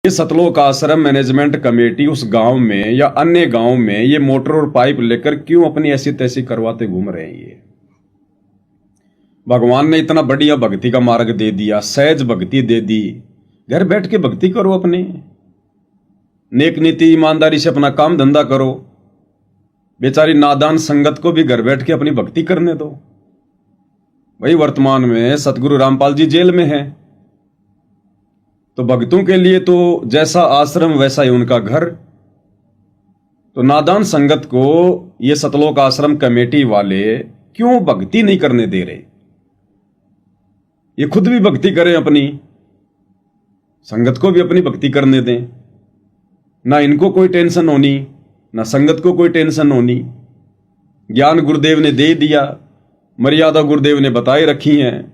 ये सतलोक आश्रम management committee उस गांव में या अन्य गांव में ये मोटर और पाइप लेकर क्यों अपनी ऐसी तैसी करवाते घूम रहे हैं? ये भगवान ने इतना बढ़िया भक्ति का मार्ग दे दिया, सहज भक्ति दे दी। घर बैठ के भक्ति करो, अपनी नेक नीति ईमानदारी से अपना काम धंधा करो। बेचारी नादान संगत को भी घर बैठ के अपनी भक्ति करने दो। वही वर्तमान में सतगुरु रामपाल जी जेल में हैं, तो भक्तों के लिए तो जैसा आश्रम वैसा ही उनका घर। तो नादान संगत को ये सतलोक आश्रम कमेटी वाले क्यों भक्ति नहीं करने दे रहे? ये खुद भी भक्ति करें, अपनी संगत को भी अपनी भक्ति करने दें। ना इनको कोई टेंशन होनी, ना संगत को कोई टेंशन होनी। ज्ञान गुरुदेव ने दे दिया, मर्यादा गुरुदेव ने बताए रखी हैं।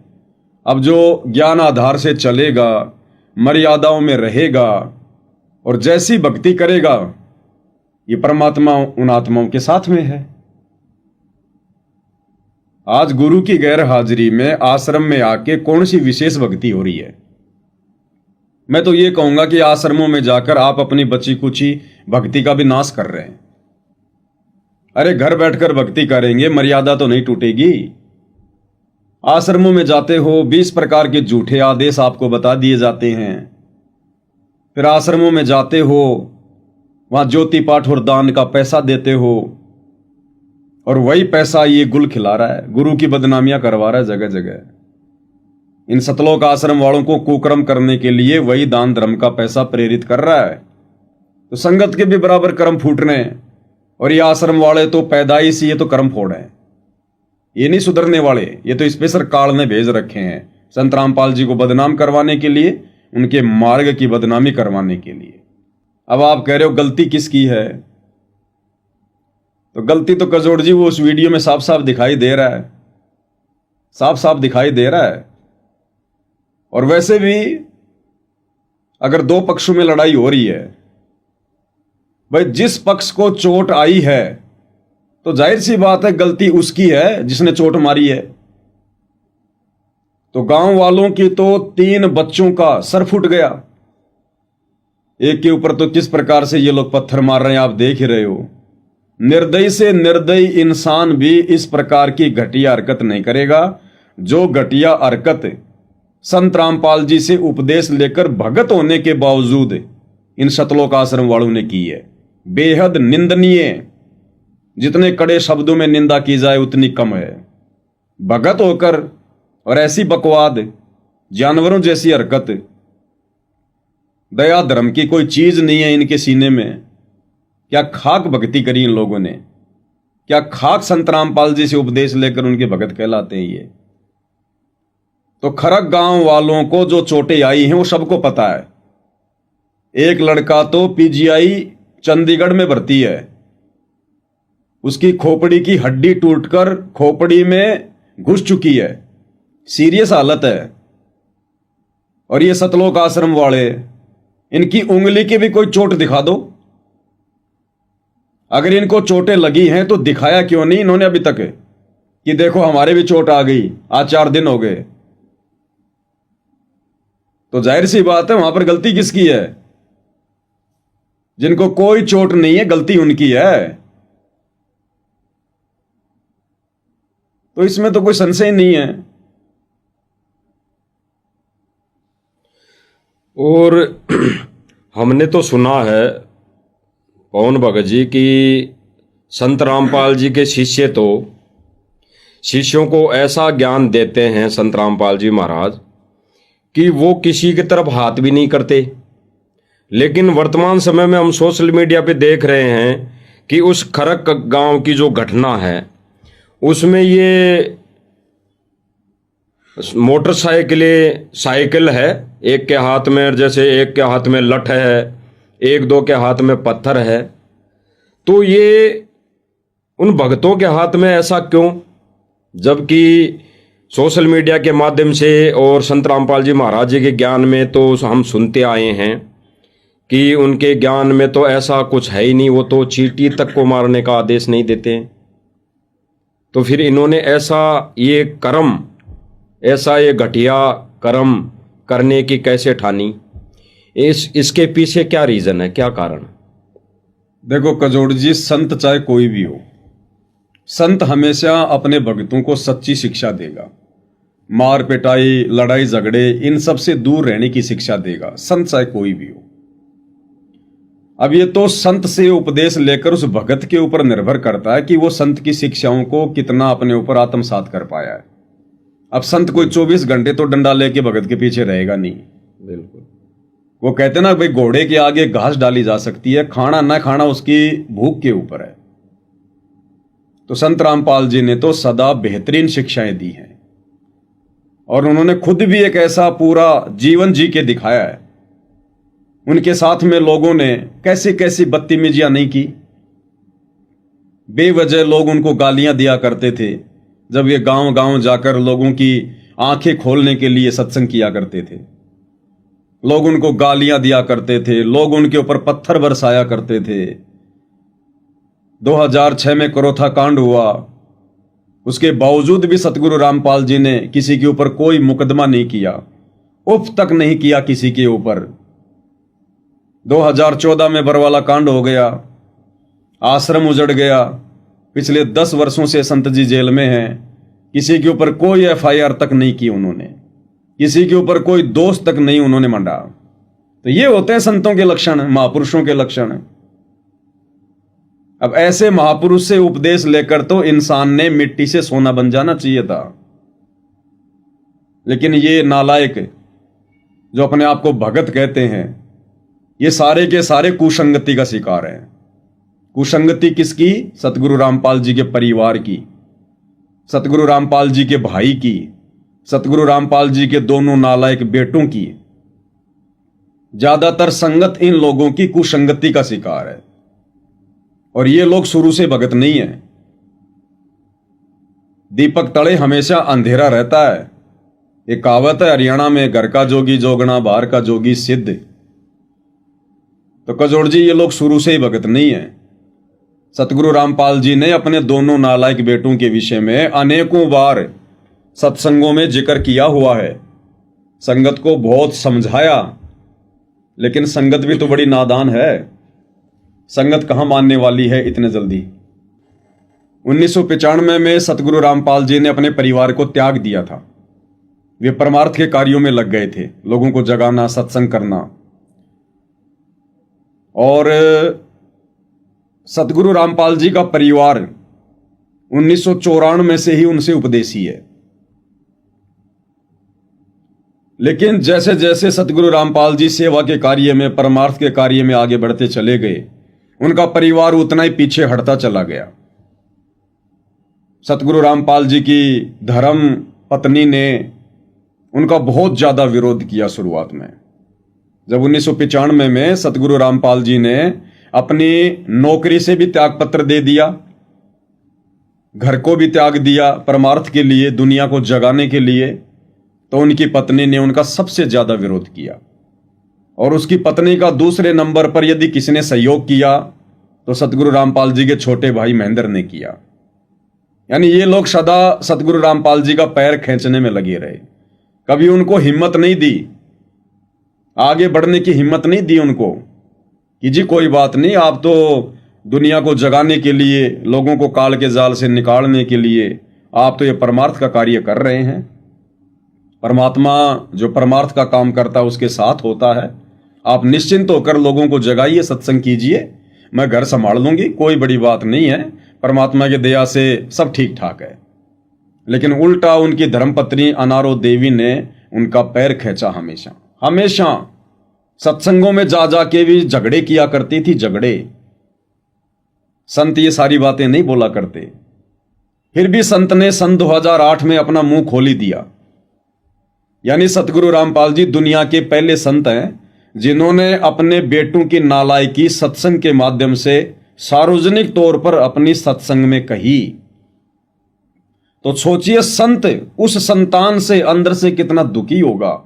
अब जो ज्ञान आधार से चलेगा, मर्यादाओं में रहेगा और जैसी भक्ति करेगा, ये परमात्मा उन आत्माओं के साथ में है। आज गुरु की गैर हाजिरी में आश्रम में आके कौन सी विशेष भक्ति हो रही है? मैं तो ये कहूंगा कि आश्रमों में जाकर आप अपनी बची कुची भक्ति का भी नाश कर रहे हैं। अरे घर बैठकर भक्ति करेंगे, मर्यादा तो नहीं टूटेगी। आश्रमों में जाते हो, 20 प्रकार के झूठे आदेश आपको बता दिए जाते हैं। फिर आश्रमों में जाते हो, वहां ज्योति पाठ और दान का पैसा देते हो, और वही पैसा ये गुल खिला रहा है, गुरु की बदनामियां करवा रहा है जगह जगह। इन सतलोक आश्रम वालों को कुकर्म करने के लिए वही दान धर्म का पैसा प्रेरित कर रहा है। तो संगत के भी बराबर कर्म फूट रहे हैं, और ये आश्रम वाले तो पैदाइश ये तो कर्म फोड़ हैं। ये नहीं सुधरने वाले, ये तो स्पेशल काल ने भेज रखे हैं संत रामपाल जी को बदनाम करवाने के लिए, उनके मार्ग की बदनामी करवाने के लिए। अब आप कह रहे हो गलती किसकी है? तो गलती तो कजोड़ जी वो उस वीडियो में साफ साफ दिखाई दे रहा है, साफ साफ दिखाई दे रहा है। और वैसे भी अगर दो पक्षों में लड़ाई हो रही है, भाई जिस पक्ष को चोट आई है तो जाहिर सी बात है गलती उसकी है जिसने चोट मारी है। तो गांव वालों की तो 3 बच्चों का सर फूट गया। एक के ऊपर तो किस प्रकार से ये लोग पत्थर मार रहे हैं, आप देख ही रहे हो। निर्दयी से निर्दयी इंसान भी इस प्रकार की घटिया हरकत नहीं करेगा। जो घटिया हरकत संत रामपाल जी से उपदेश लेकर भगत होने के बावजूद इन सतलोक आश्रम वालों ने की है, बेहद निंदनीय। जितने कड़े शब्दों में निंदा की जाए उतनी कम है। भगत होकर और ऐसी बकवाद, जानवरों जैसी हरकत, दया धर्म की कोई चीज नहीं है इनके सीने में। क्या खाक भक्ति करी इन लोगों ने? क्या खाक संत रामपाल जी से उपदेश लेकर उनके भगत कहलाते हैं ये? तो खरक गांव वालों को जो चोटें आई हैं वो सबको पता है। एक लड़का तो पीजीआई चंडीगढ़ में भर्ती है, उसकी खोपड़ी की हड्डी टूटकर खोपड़ी में घुस चुकी है, सीरियस हालत है। और ये सतलोक आश्रम वाले, इनकी उंगली की भी कोई चोट दिखा दो। अगर इनको चोटें लगी हैं तो दिखाया क्यों नहीं इन्होंने अभी तक कि देखो हमारे भी चोट आ गई, आज 4 दिन हो गए। तो जाहिर सी बात है वहां पर गलती किसकी है? जिनको कोई चोट नहीं है गलती उनकी है। तो इसमें तो कोई संशय नहीं है। और हमने तो सुना है पवन भगत जी की संत रामपाल जी के शिष्य तो शिष्यों को ऐसा ज्ञान देते हैं संत रामपाल जी महाराज कि वो किसी की तरफ हाथ भी नहीं करते। लेकिन वर्तमान समय में हम सोशल मीडिया पे देख रहे हैं कि उस खरक गांव की जो घटना है उसमें ये साइकिल है, एक के हाथ में, जैसे एक के हाथ में लठ है, एक दो के हाथ में पत्थर है। तो ये उन भक्तों के हाथ में ऐसा क्यों? जबकि सोशल मीडिया के माध्यम से और संत रामपाल जी महाराज जी के ज्ञान में तो हम सुनते आए हैं कि उनके ज्ञान में तो ऐसा कुछ है ही नहीं। वो तो चींटी तक को मारने का आदेश नहीं देते हैं। तो फिर इन्होंने ऐसा ये घटिया कर्म करने की कैसे ठानी? इसके पीछे क्या रीजन है, क्या कारण? देखो कजोड़ जी, संत चाहे कोई भी हो, संत हमेशा अपने भक्तों को सच्ची शिक्षा देगा। मार पिटाई, लड़ाई झगड़े, इन सब से दूर रहने की शिक्षा देगा, संत चाहे कोई भी हो। अब ये तो संत से उपदेश लेकर उस भगत के ऊपर निर्भर करता है कि वो संत की शिक्षाओं को कितना अपने ऊपर आत्मसात कर पाया है। अब संत कोई 24 घंटे तो डंडा लेके भगत के पीछे रहेगा नहीं। बिल्कुल। वो कहते ना भाई, घोड़े के आगे घास डाली जा सकती है, खाना ना खाना उसकी भूख के ऊपर है। तो संत रामपाल जी ने तो सदा बेहतरीन शिक्षाएं दी हैं और उन्होंने खुद भी एक ऐसा पूरा जीवन जी के दिखाया है। उनके साथ में लोगों ने कैसी कैसी बदतमीजियां नहीं की। बेवजह लोग उनको गालियां दिया करते थे जब ये गांव गांव जाकर लोगों की आंखें खोलने के लिए सत्संग किया करते थे। लोग उनको गालियां दिया करते थे, लोग उनके ऊपर पत्थर बरसाया करते थे। 2006 में करोथा कांड हुआ, उसके बावजूद भी सतगुरु रामपाल जी ने किसी के ऊपर कोई मुकदमा नहीं किया, उफ तक नहीं किया किसी के ऊपर। 2014 में बरवाला कांड हो गया, आश्रम उजड़ गया, पिछले 10 वर्षों से संत जी जेल में हैं, किसी के ऊपर कोई एफआईआर तक नहीं की उन्होंने, किसी के ऊपर कोई दोष तक नहीं उन्होंने मंडा। तो ये होते हैं संतों के लक्षण, महापुरुषों के लक्षण। अब ऐसे महापुरुष से उपदेश लेकर तो इंसान ने मिट्टी से सोना बन जाना चाहिए था, लेकिन ये नालायक जो अपने आप को भगत कहते हैं, ये सारे के सारे कुसंगति का शिकार हैं। कुसंगति किसकी? सतगुरु रामपाल जी के परिवार की, सतगुरु रामपाल जी के भाई की, सतगुरु रामपाल जी के दोनों नालायक बेटों की। ज्यादातर संगत इन लोगों की कुसंगति का शिकार है और ये लोग शुरू से भगत नहीं है। दीपक तले हमेशा अंधेरा रहता है, ये कहावत है हरियाणा में, घर का जोगी जोगना बाहर का जोगी सिद्ध। तो कजोड़ जी, ये लोग शुरू से ही भगत नहीं है। सतगुरु रामपाल जी ने अपने दोनों नालायक बेटों के विषय में अनेकों बार सत्संगों में जिक्र किया हुआ है, संगत को बहुत समझाया, लेकिन संगत भी तो बड़ी नादान है, संगत कहां मानने वाली है इतने जल्दी। 1995 में सतगुरु रामपाल जी ने अपने परिवार को त्याग दिया था। वे परमार्थ के कार्यों में लग गए थे, लोगों को जगाना, सत्संग करना। और सतगुरु रामपाल जी का परिवार 1994 में से ही उनसे उपदेशी है। लेकिन जैसे जैसे सतगुरु रामपाल जी सेवा के कार्य में, परमार्थ के कार्य में आगे बढ़ते चले गए, उनका परिवार उतना ही पीछे हटता चला गया। सतगुरु रामपाल जी की धर्म पत्नी ने उनका बहुत ज्यादा विरोध किया शुरुआत में। जब 1995 में सतगुरु रामपाल जी ने अपनी नौकरी से भी त्याग पत्र दे दिया, घर को भी त्याग दिया परमार्थ के लिए, दुनिया को जगाने के लिए, तो उनकी पत्नी ने उनका सबसे ज्यादा विरोध किया। और उसकी पत्नी का दूसरे नंबर पर यदि किसी ने सहयोग किया तो सतगुरु रामपाल जी के छोटे भाई महेंद्र ने किया। यानी ये लोग सदा सतगुरु रामपाल जी का पैर खींचने में लगे रहे, कभी उनको हिम्मत नहीं दी, आगे बढ़ने की हिम्मत नहीं दी उनको कि जी कोई बात नहीं, आप तो दुनिया को जगाने के लिए, लोगों को काल के जाल से निकालने के लिए आप तो ये परमार्थ का कार्य कर रहे हैं। परमात्मा जो परमार्थ का काम करता है उसके साथ होता है, आप निश्चिंत होकर लोगों को जगाइए, सत्संग कीजिए, मैं घर संभाल लूंगी, कोई बड़ी बात नहीं है, परमात्मा की दया से सब ठीक ठाक है। लेकिन उल्टा उनकी धर्मपत्नी अनारो देवी ने उनका पैर खींचा। हमेशा हमेशा सत्संगों में जा जा के भी झगड़े किया करती थी, झगड़े। संत ये सारी बातें नहीं बोला करते, फिर भी संत ने सन 2008 में अपना मुंह खोली दिया। यानी सतगुरु रामपाल जी दुनिया के पहले संत हैं जिन्होंने अपने बेटों की नालायकी सत्संग के माध्यम से सार्वजनिक तौर पर अपनी सत्संग में कही। तो सोचिए संत उस संतान से अंदर से कितना दुखी होगा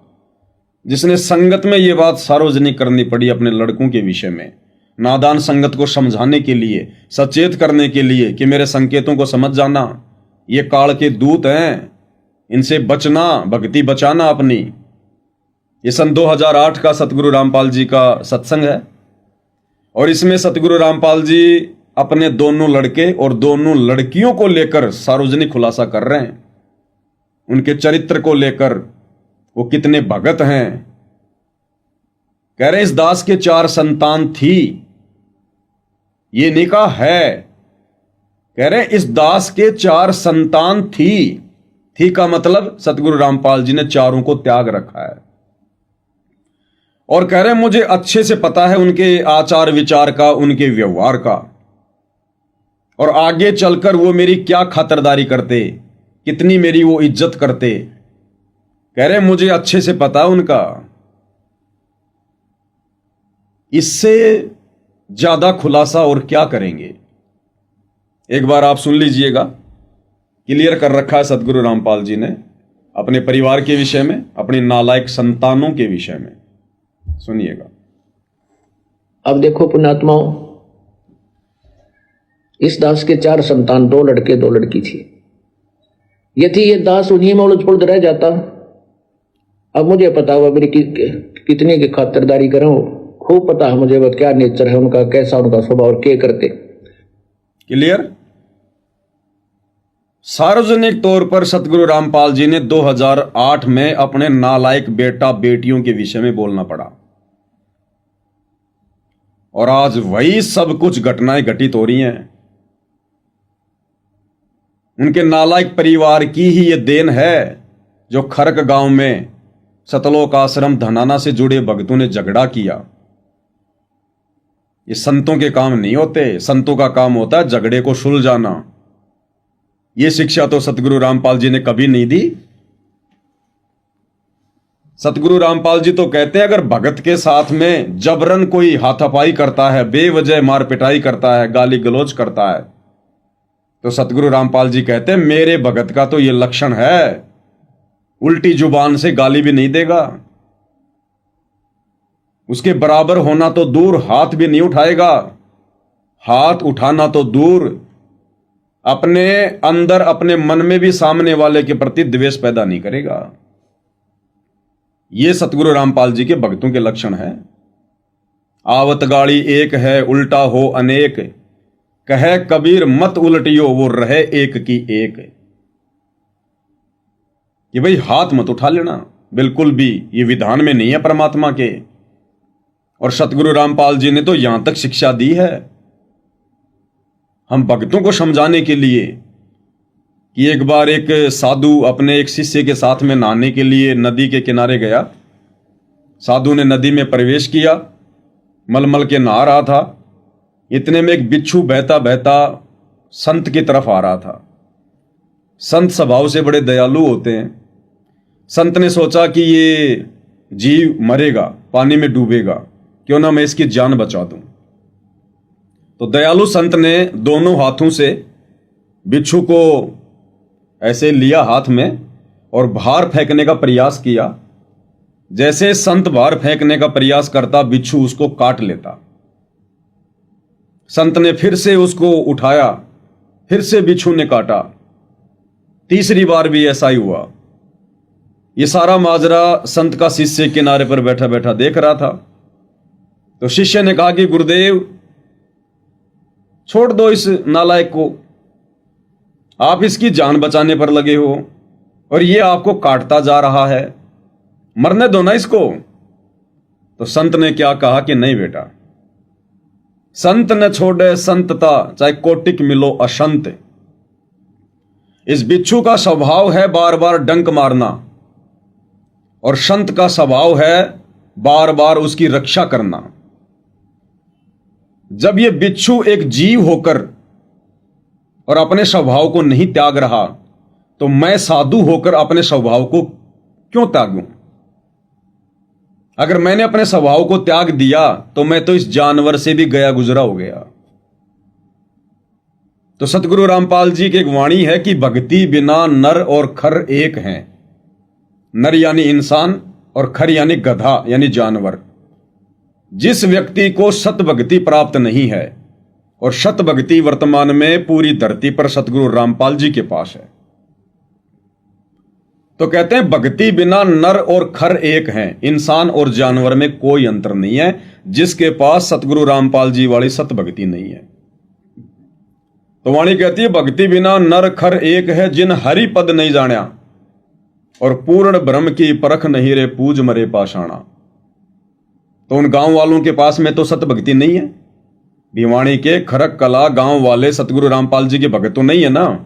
जिसने संगत में यह बात सार्वजनिक करनी पड़ी अपने लड़कों के विषय में, नादान संगत को समझाने के लिए, सचेत करने के लिए कि मेरे संकेतों को समझ जाना, ये काल के दूत हैं, इनसे बचना, भक्ति बचाना अपनी। ये सन 2008 का सतगुरु रामपाल जी का सत्संग है और इसमें सतगुरु रामपाल जी अपने दोनों लड़के और दोनों लड़कियों को लेकर सार्वजनिक खुलासा कर रहे हैं, उनके चरित्र को लेकर, वो कितने भगत हैं। कह रहे इस दास के 4 संतान थी, ये नहीं कहा है, कह रहे इस दास के 4 संतान थी का मतलब सतगुरु रामपाल जी ने चारों को त्याग रखा है। और कह रहे मुझे अच्छे से पता है उनके आचार विचार का, उनके व्यवहार का, और आगे चलकर वो मेरी क्या खातिरदारी करते, कितनी मेरी वो इज्जत करते, कह रहे मुझे अच्छे से पता है उनका। इससे ज्यादा खुलासा और क्या करेंगे। एक बार आप सुन लीजिएगा, क्लियर कर रखा है सतगुरु रामपाल जी ने अपने परिवार के विषय में, अपने नालायक संतानों के विषय में। सुनिएगा। अब देखो पुण्यात्माओं, इस दास के 4 संतान, 2 लड़के 2 लड़की थी। यदि ये दास उन्हीं में उलझ पुलझ रह जाता, अब मुझे पता हुआ मेरी कितनी की खातिरदारी करूं, खूब पता है मुझे वो क्या नेचर है उनका, कैसा उनका स्वभाव और क्या करते। क्लियर। सार्वजनिक तौर पर सतगुरु रामपाल जी ने 2008 में अपने नालायक बेटा बेटियों के विषय में बोलना पड़ा, और आज वही सब कुछ घटनाएं घटित हो रही हैं। उनके नालायक परिवार की ही ये देन है जो खरक गांव में सतलोक आश्रम धनाना से जुड़े भक्तों ने झगड़ा किया। ये संतों के काम नहीं होते, संतों का काम होता है झगड़े को सुलझाना। ये शिक्षा तो सतगुरु रामपाल जी ने कभी नहीं दी। सतगुरु रामपाल जी तो कहते हैं अगर भगत के साथ में जबरन कोई हाथापाई करता है, बेवजह मार पिटाई करता है, गाली गलौज करता है, तो सतगुरु रामपाल जी कहते हैं मेरे भगत का तो ये लक्षण है, उल्टी जुबान से गाली भी नहीं देगा, उसके बराबर होना तो दूर हाथ भी नहीं उठाएगा, हाथ उठाना तो दूर अपने अंदर अपने मन में भी सामने वाले के प्रति द्वेष पैदा नहीं करेगा। ये सतगुरु रामपाल जी के भक्तों के लक्षण है। आवत गाड़ी एक है उल्टा हो अनेक, कहे कबीर मत उलटियो वो रहे एक की एक। कि भाई हाथ मत उठा लेना, बिल्कुल भी ये विधान में नहीं है परमात्मा के। और सतगुरु रामपाल जी ने तो यहां तक शिक्षा दी है हम भक्तों को समझाने के लिए कि एक बार एक साधु अपने एक शिष्य के साथ में नहाने के लिए नदी के किनारे गया। साधु ने नदी में प्रवेश किया, मलमल के नहा रहा था। इतने में एक बिच्छू बहता बहता संत की तरफ आ रहा था। संत स्वभाव से बड़े दयालु होते हैं। संत ने सोचा कि ये जीव मरेगा, पानी में डूबेगा, क्यों ना मैं इसकी जान बचा दूं। तो दयालु संत ने दोनों हाथों से बिच्छू को ऐसे लिया हाथ में और बाहर फेंकने का प्रयास किया। जैसे संत बाहर फेंकने का प्रयास करता, बिच्छू उसको काट लेता। संत ने फिर से उसको उठाया, फिर से बिच्छू ने काटा। तीसरी बार भी ऐसा ही हुआ। ये सारा माजरा संत का शिष्य किनारे पर बैठा बैठा देख रहा था। तो शिष्य ने कहा कि गुरुदेव छोड़ दो इस नालायक को, आप इसकी जान बचाने पर लगे हो और ये आपको काटता जा रहा है, मरने दो ना इसको। तो संत ने क्या कहा कि नहीं बेटा, संत न छोड़े संतता चाहे कोटिक मिलो अशंत। इस बिच्छू का स्वभाव है बार बार डंक मारना और संत का स्वभाव है बार बार उसकी रक्षा करना। जब ये बिच्छू एक जीव होकर और अपने स्वभाव को नहीं त्याग रहा, तो मैं साधु होकर अपने स्वभाव को क्यों त्यागूं? अगर मैंने अपने स्वभाव को त्याग दिया तो मैं तो इस जानवर से भी गया गुजरा हो गया। तो सतगुरु रामपाल जी की एक वाणी है कि भक्ति बिना नर और खर एक हैं। नर यानी इंसान और खर यानी गधा यानी जानवर। जिस व्यक्ति को सत भक्ति प्राप्त नहीं है, और सत भक्ति वर्तमान में पूरी धरती पर सतगुरु रामपाल जी के पास है, तो कहते हैं भक्ति बिना नर और खर एक हैं, इंसान और जानवर में कोई अंतर नहीं है। जिसके पास सतगुरु रामपाल जी वाली सत भक्ति नहीं है। तो वाणी कहती है भक्ति बिना नर खर एक है, जिन हरि पद नहीं जाण्या और पूर्ण ब्रह्म की परख नहीं रे पूज मरे पाषाणा। तो उन गांव वालों के पास में तो सत भक्ति नहीं है। भिवानी के खरक कला गांव वाले सतगुरु रामपाल जी के भगत तो नहीं है ना।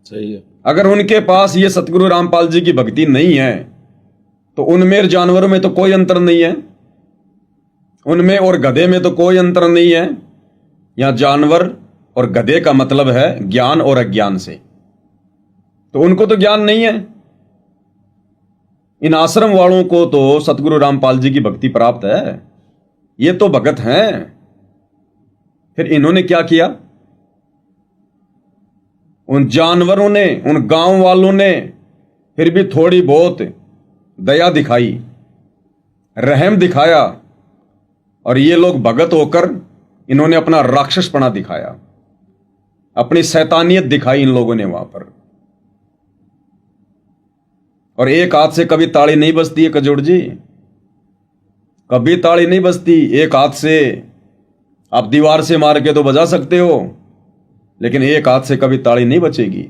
सही है। अगर उनके पास ये सतगुरु रामपाल जी की भक्ति नहीं है तो उनमें और जानवरों में तो कोई अंतर नहीं है, उनमें और गधे में तो कोई अंतर नहीं है। यहां जानवर और गधे का मतलब है ज्ञान और अज्ञान से, तो उनको तो ज्ञान नहीं है। इन आश्रम वालों को तो सतगुरु रामपाल जी की भक्ति प्राप्त है, ये तो भगत हैं। फिर इन्होंने क्या किया? उन जानवरों ने, उन गांव वालों ने फिर भी थोड़ी बहुत दया दिखाई, रहम दिखाया, और ये लोग भगत होकर इन्होंने अपना राक्षसपना दिखाया, अपनी शैतानियत दिखाई इन लोगों ने वहां पर। और एक हाथ से कभी ताली नहीं बजती है कजोड़ जी, कभी ताली नहीं बजती। एक हाथ से आप दीवार से मार के तो बजा सकते हो, लेकिन एक हाथ से कभी ताली नहीं बचेगी।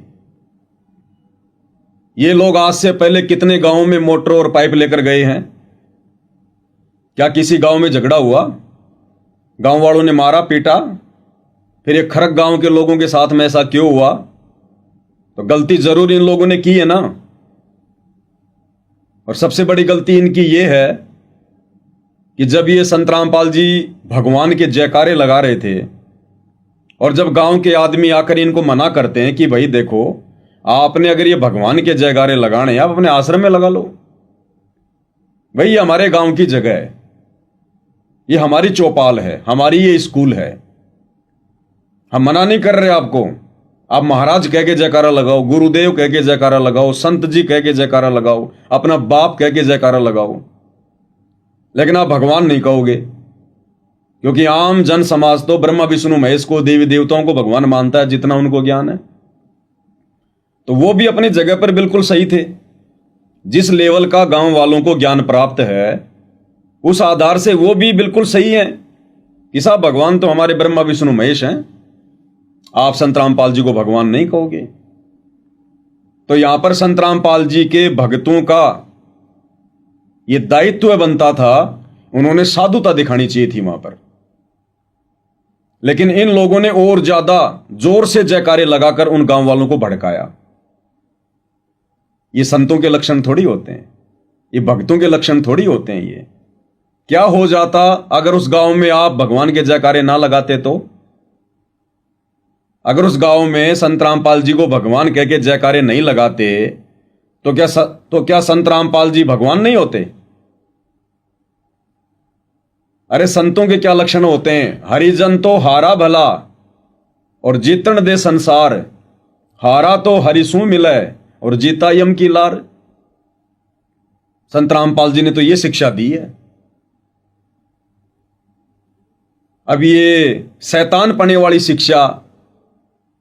ये लोग आज से पहले कितने गांवों में मोटर और पाइप लेकर गए हैं? क्या किसी गांव में झगड़ा हुआ? गांव वालों ने मारा पीटा? फिर ये खरक गांव के लोगों के साथ में ऐसा क्यों हुआ? तो गलती जरूर इन लोगों ने की है ना। और सबसे बड़ी गलती इनकी ये है कि जब ये संत रामपाल जी भगवान के जयकारे लगा रहे थे, और जब गांव के आदमी आकर इनको मना करते हैं कि भाई देखो, आपने अगर ये भगवान के जयकारे लगाने हैं आप अपने आश्रम में लगा लो, भाई ये हमारे गांव की जगह है, ये हमारी चौपाल है, हमारी ये स्कूल है, हम मना नहीं कर रहे आपको। आप महाराज कह के जयकारा लगाओ, गुरुदेव कह के जयकारा लगाओ, संत जी कह के जयकारा लगाओ, अपना बाप कह के जयकारा लगाओ, लेकिन आप भगवान नहीं कहोगे, क्योंकि आम जन समाज तो ब्रह्मा विष्णु महेश को, देवी देवताओं को भगवान मानता है जितना उनको ज्ञान है। तो वो भी अपनी जगह पर बिल्कुल सही थे। जिस लेवल का गांव वालों को ज्ञान प्राप्त है उस आधार से वो भी बिल्कुल सही है कि साहब भगवान तो हमारे ब्रह्मा विष्णु महेश हैं, आप संत रामपाल जी को भगवान नहीं कहोगे। तो यहां पर संत रामपाल जी के भक्तों का ये दायित्व बनता था, उन्होंने साधुता दिखानी चाहिए थी वहां पर, लेकिन इन लोगों ने और ज्यादा जोर से जयकारे लगाकर उन गांव वालों को भड़काया। ये संतों के लक्षण थोड़ी होते हैं, ये भक्तों के लक्षण थोड़ी होते हैं। ये क्या हो जाता अगर उस गांव में आप भगवान के जयकारे ना लगाते? तो अगर उस गांव में संत रामपाल जी को भगवान कह के जयकारे नहीं लगाते तो क्या संत रामपाल जी भगवान नहीं होते? अरे संतों के क्या लक्षण होते हैं? हरिजन तो हारा भला और जीतन दे संसार, हारा तो हरिसू मिले और जीता यम की लार। संत रामपाल जी ने तो यह शिक्षा दी है। अब ये शैतान पने वाली शिक्षा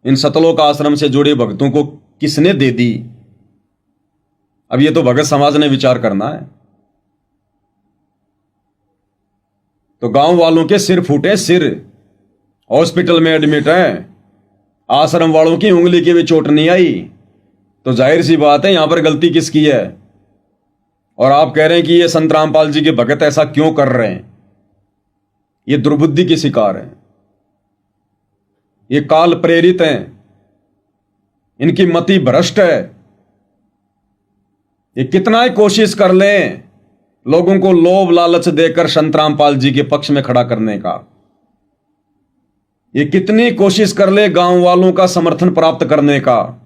इन सतलोक आश्रम से जुड़े भक्तों को किसने दे दी? अब ये तो भगत समाज ने विचार करना है। तो गांव वालों के सिर फूटे, सिर हॉस्पिटल में एडमिट हैं, आश्रम वालों की उंगली की भी चोट नहीं आई, तो जाहिर सी बात है यहां पर गलती किसकी है? और आप कह रहे हैं कि ये संत रामपाल जी के भगत ऐसा क्यों कर रहे हैं? ये दुर्बुद्धि के शिकार हैं, ये काल प्रेरित हैं, इनकी मति भ्रष्ट है। ये कितना ही कोशिश कर लें लोगों को लोभ लालच देकर संत रामपाल जी के पक्ष में खड़ा करने का, ये कितनी कोशिश कर ले गांव वालों का समर्थन प्राप्त करने का,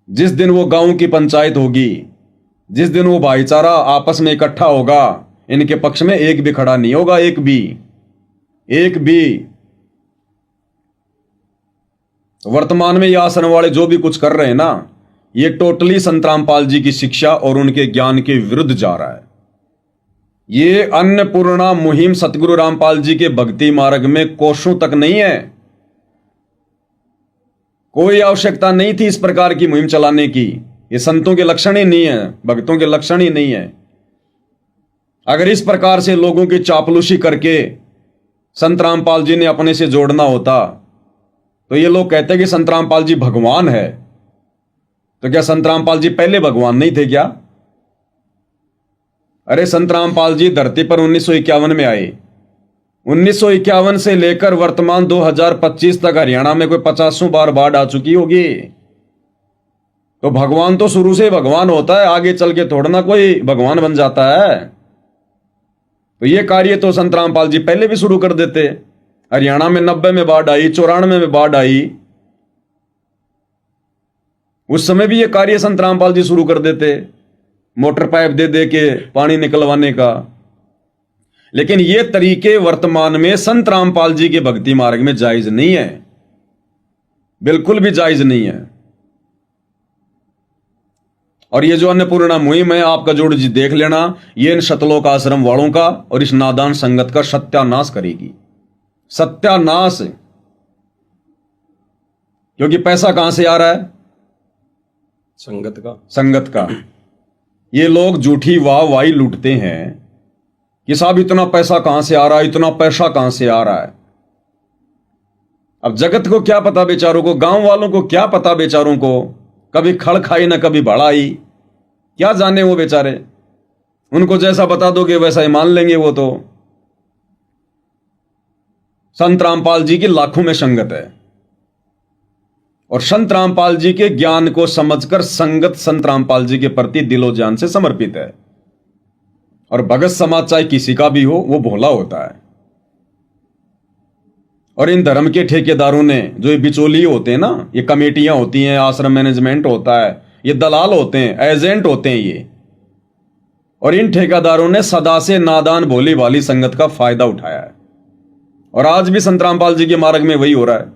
जिस दिन वो गांव की पंचायत होगी, जिस दिन वो भाईचारा आपस में इकट्ठा होगा, इनके पक्ष में एक भी खड़ा नहीं होगा, एक भी। वर्तमान में ये आश्रम वाले जो भी कुछ कर रहे हैं ना, ये टोटली संत रामपाल जी की शिक्षा और उनके ज्ञान के विरुद्ध जा रहा है। ये अन्नपूर्णा मुहिम सतगुरु रामपाल जी के भक्ति मार्ग में कोसों तक नहीं है। कोई आवश्यकता नहीं थी इस प्रकार की मुहिम चलाने की, ये संतों के लक्षण ही नहीं है, भक्तों के लक्षण ही नहीं है। अगर इस प्रकार से लोगों की चापलूसी करके संत रामपाल जी ने अपने से जोड़ना होता तो ये लोग कहते कि संत रामपाल जी भगवान है। तो क्या संत रामपाल जी पहले भगवान नहीं थे क्या? अरे संत रामपाल जी धरती पर 1951 में आए। 1951 से लेकर वर्तमान 2025 तक हरियाणा में कोई 50 बार बाढ़ आ चुकी होगी। तो भगवान तो शुरू से भगवान होता है, आगे चल के थोड़ा ना कोई भगवान बन जाता है। तो ये कार्य तो संत रामपाल जी पहले भी शुरू कर देते। हरियाणा में 90 में बाढ़ आई, 94 में बाढ़ आई, उस समय भी ये कार्य संत रामपाल जी शुरू कर देते, मोटर पाइप दे दे के पानी निकलवाने का। लेकिन ये तरीके वर्तमान में संत रामपाल जी के भक्ति मार्ग में जायज नहीं है, बिल्कुल भी जायज नहीं है। और ये जो अन्नपूर्णा मुहिम है, आपका जोड़ जी देख लेना, ये इन शतलोक आश्रम वालों का और इस नादान संगत का सत्यानाश करेगी, सत्यानाश। क्योंकि पैसा कहां से आ रहा है? संगत का। संगत का। ये लोग झूठी वाहवाही लूटते हैं कि साहब इतना पैसा कहां से आ रहा है, इतना पैसा कहां से आ रहा है। अब जगत को क्या पता बेचारों को, गांव वालों को क्या पता बेचारों को, कभी खड़ खाई ना कभी बढ़ाई, क्या जाने वो बेचारे। उनको जैसा बता दोगे वैसा ही मान लेंगे वो तो। संत रामपाल जी की लाखों में संगत है और संत रामपाल जी के ज्ञान को समझकर संगत संत रामपाल जी के प्रति दिलो जान से समर्पित है। और भगत समाज चाहे किसी का भी हो, वो भोला होता है। और इन धर्म के ठेकेदारों ने, जो ये बिचौलिए होते हैं ना, ये कमेटियां होती हैं, आश्रम मैनेजमेंट होता है, ये दलाल होते हैं, एजेंट होते हैं ये। और इन ठेकेदारों ने सदा से नादान भोली वाली संगत का फायदा उठाया है। और आज भी संत रामपाल जी के मार्ग में वही हो रहा है,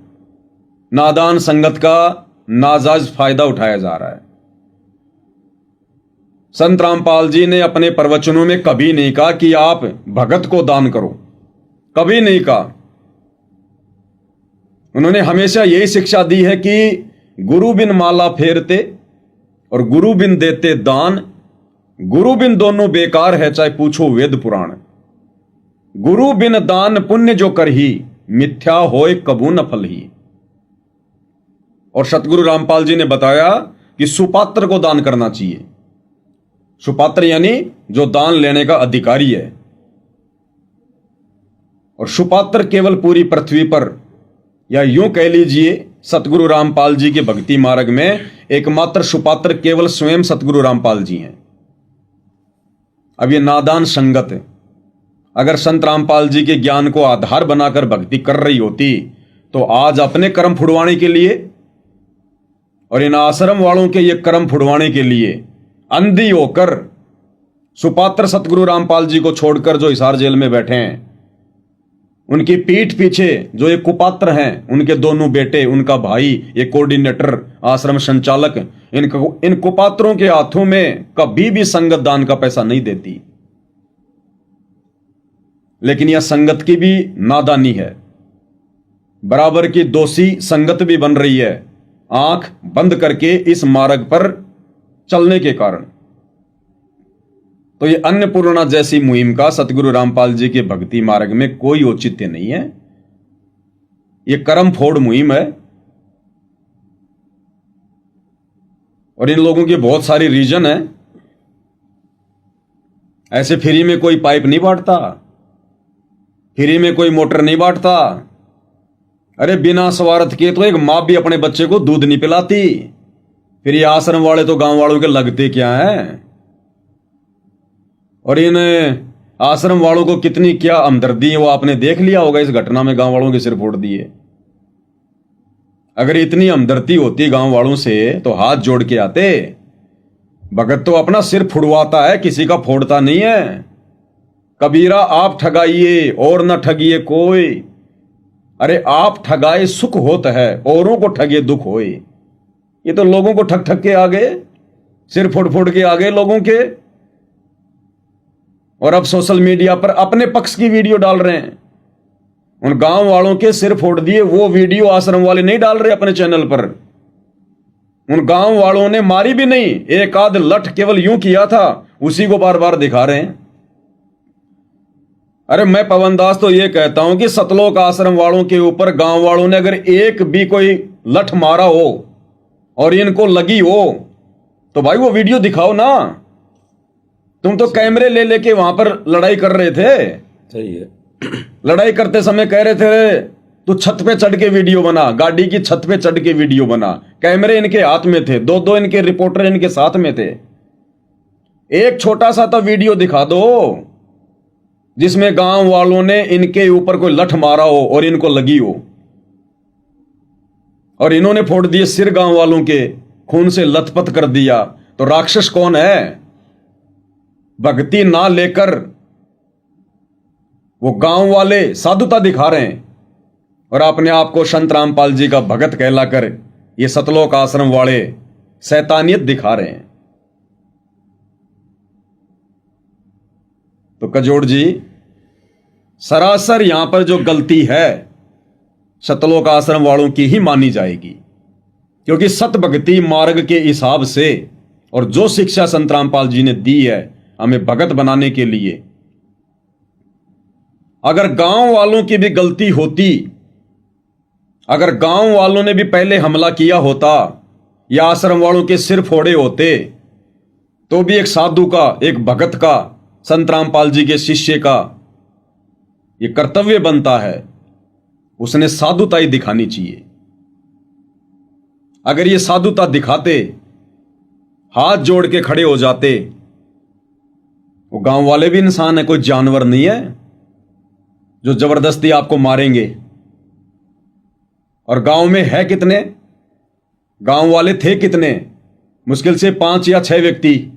नादान संगत का नाजायज फायदा उठाया जा रहा है। संत रामपाल जी ने अपने प्रवचनों में कभी नहीं कहा कि आप भगत को दान करो, कभी नहीं कहा। उन्होंने हमेशा यही शिक्षा दी है कि गुरु बिन माला फेरते और गुरु बिन देते दान, गुरु बिन दोनों बेकार है, चाहे पूछो वेद पुराण। गुरु बिन दान पुण्य जो करही, मिथ्या होए कबू न फल ही। और सतगुरु रामपाल जी ने बताया कि सुपात्र को दान करना चाहिए। सुपात्र यानी जो दान लेने का अधिकारी है। और सुपात्र केवल पूरी पृथ्वी पर, या यूं कह लीजिए सतगुरु रामपाल जी के भक्ति मार्ग में एकमात्र सुपात्र केवल स्वयं सतगुरु रामपाल जी हैं। अब ये नादान संगत अगर संत रामपाल जी के ज्ञान को आधार बनाकर भक्ति कर रही होती तो आज अपने कर्म फुड़वाने के लिए और इन आश्रम वालों के ये कर्म फुड़वाने के लिए अंधी होकर सुपात्र सतगुरु रामपाल जी को छोड़कर जो हिसार जेल में बैठे हैं, उनकी पीठ पीछे जो ये कुपात्र हैं, उनके दोनों बेटे, उनका भाई, ये कोऑर्डिनेटर, आश्रम संचालक, इन कुपात्रों के हाथों में कभी भी संगत दान का पैसा नहीं देती। लेकिन यह संगत की भी नादानी है, बराबर की दोषी संगत भी बन रही है, आंख बंद करके इस मार्ग पर चलने के कारण। तो ये अन्नपूर्णा जैसी मुहिम का सतगुरु रामपाल जी के भक्ति मार्ग में कोई औचित्य नहीं है। ये कर्म फोड़ मुहिम है। और इन लोगों की बहुत सारी रीजन है। ऐसे फ्री में कोई पाइप नहीं बांटता, फ्री में कोई मोटर नहीं बांटता। अरे बिना स्वार्थ के तो एक माँ भी अपने बच्चे को दूध नहीं पिलाती। फिर ये आश्रम वाले तो गांव वालों के लगते क्या हैं। और इन आश्रम वालों को कितनी क्या हमदर्दी है वो आपने देख लिया होगा इस घटना में, गांव वालों के सिर फोड़ दिए। अगर इतनी हमदर्दी होती गांव वालों से तो हाथ जोड़ के आते। भगत तो अपना सिर फुड़वाता है, किसी का फोड़ता नहीं है। कबीरा आप ठगाइए और न ठगिए कोई। अरे आप ठगाए सुख होता है, औरों को ठगे दुख होए। ये तो लोगों को ठग ठग के आ गए, सिर फोड़ फोड़ के आ गए लोगों के। और अब सोशल मीडिया पर अपने पक्ष की वीडियो डाल रहे हैं। उन गांव वालों के सिर फोड़ दिए वो वीडियो आश्रम वाले नहीं डाल रहे अपने चैनल पर। उन गांव वालों ने मारी भी नहीं, एक आध लठ केवल यूं किया था, उसी को बार बार दिखा रहे हैं। अरे मैं पवन दास तो ये कहता हूं कि सतलोक आश्रम वालों के ऊपर गांव वालों ने अगर एक भी कोई लठ मारा हो और इनको लगी हो तो भाई वो वीडियो दिखाओ ना। तुम तो कैमरे ले लेके वहां पर लड़ाई कर रहे थे। सही है। लड़ाई करते समय कह रहे थे तू छत पे चढ़ के वीडियो बना, गाड़ी की छत पे चढ़ के वीडियो बना। कैमरे इनके हाथ में थे, दो दो इनके रिपोर्टर इनके साथ में थे। एक छोटा सा तो वीडियो दिखा दो जिसमें गांव वालों ने इनके ऊपर कोई लठ मारा हो और इनको लगी हो, और इन्होंने फोड़ दिए सिर, गांव वालों के खून से लथपथ कर दिया। तो राक्षस कौन है? भक्ति ना लेकर वो गांव वाले साधुता दिखा रहे हैं और अपने आप को संत रामपाल जी का भगत कहलाकर ये सतलोक आश्रम वाले शैतानियत दिखा रहे हैं। तो कजोड़ जी, सरासर यहां पर जो गलती है सतलोक आश्रम वालों की ही मानी जाएगी, क्योंकि सत भक्ति मार्ग के हिसाब से और जो शिक्षा संत रामपाल जी ने दी है हमें भगत बनाने के लिए, अगर गांव वालों की भी गलती होती, अगर गांव वालों ने भी पहले हमला किया होता या आश्रम वालों के सिर फोड़े होते, तो भी एक साधु का, एक भगत का, संत रामपाल जी के शिष्य का ये कर्तव्य बनता है, उसने साधुता ही दिखानी चाहिए। अगर ये साधुता दिखाते, हाथ जोड़ के खड़े हो जाते, वो गांव वाले भी इंसान है, कोई जानवर नहीं है जो जबरदस्ती आपको मारेंगे। और गांव में है कितने, गांव वाले थे कितने? मुश्किल से 5 या 6 व्यक्ति,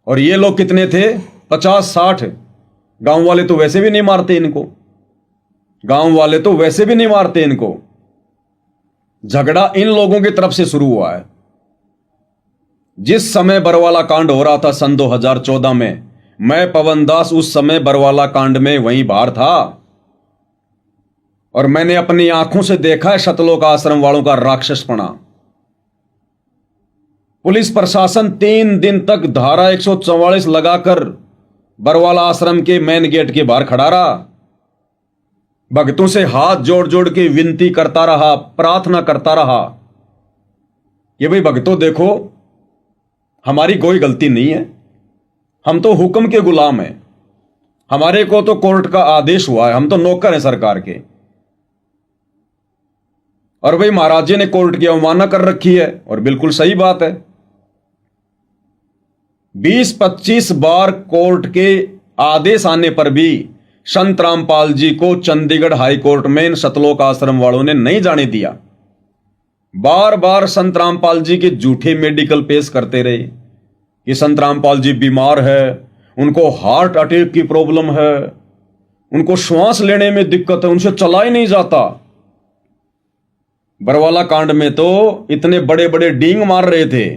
और ये लोग कितने थे? 50-60। गांव वाले तो वैसे भी नहीं मारते इनको, गांव वाले तो वैसे भी नहीं मारते इनको। झगड़ा इन लोगों की तरफ से शुरू हुआ है। जिस समय बरवाला कांड हो रहा था सन 2014 में, मैं पवन दास उस समय बरवाला कांड में वहीं बाहर था और मैंने अपनी आंखों से देखा है सतलोक आश्रम वालों का राक्षसपना। पुलिस प्रशासन 3 दिन तक धारा 144 लगाकर बरवाला आश्रम के मेन गेट के बाहर खड़ा रहा, भक्तों से हाथ जोड़ जोड़ के विनती करता रहा, प्रार्थना करता रहा कि भाई भक्तों देखो, हमारी कोई गलती नहीं है, हम तो हुक्म के गुलाम हैं, हमारे को तो कोर्ट का आदेश हुआ है, हम तो नौकर हैं सरकार के। और भाई महाराज जी ने कोर्ट की अवमानना कर रखी है, और बिल्कुल सही बात है। 20-25 बार कोर्ट के आदेश आने पर भी संत रामपाल जी को चंडीगढ़ हाई कोर्ट में सतलोक आश्रम वालों ने नहीं जाने दिया। बार बार संत रामपाल जी के झूठे मेडिकल पेश करते रहे कि संत रामपाल जी बीमार है, उनको हार्ट अटैक की प्रॉब्लम है, उनको श्वास लेने में दिक्कत है, उनसे चला ही नहीं जाता। बरवाला कांड में तो इतने बड़े बड़े डींग मार रहे थे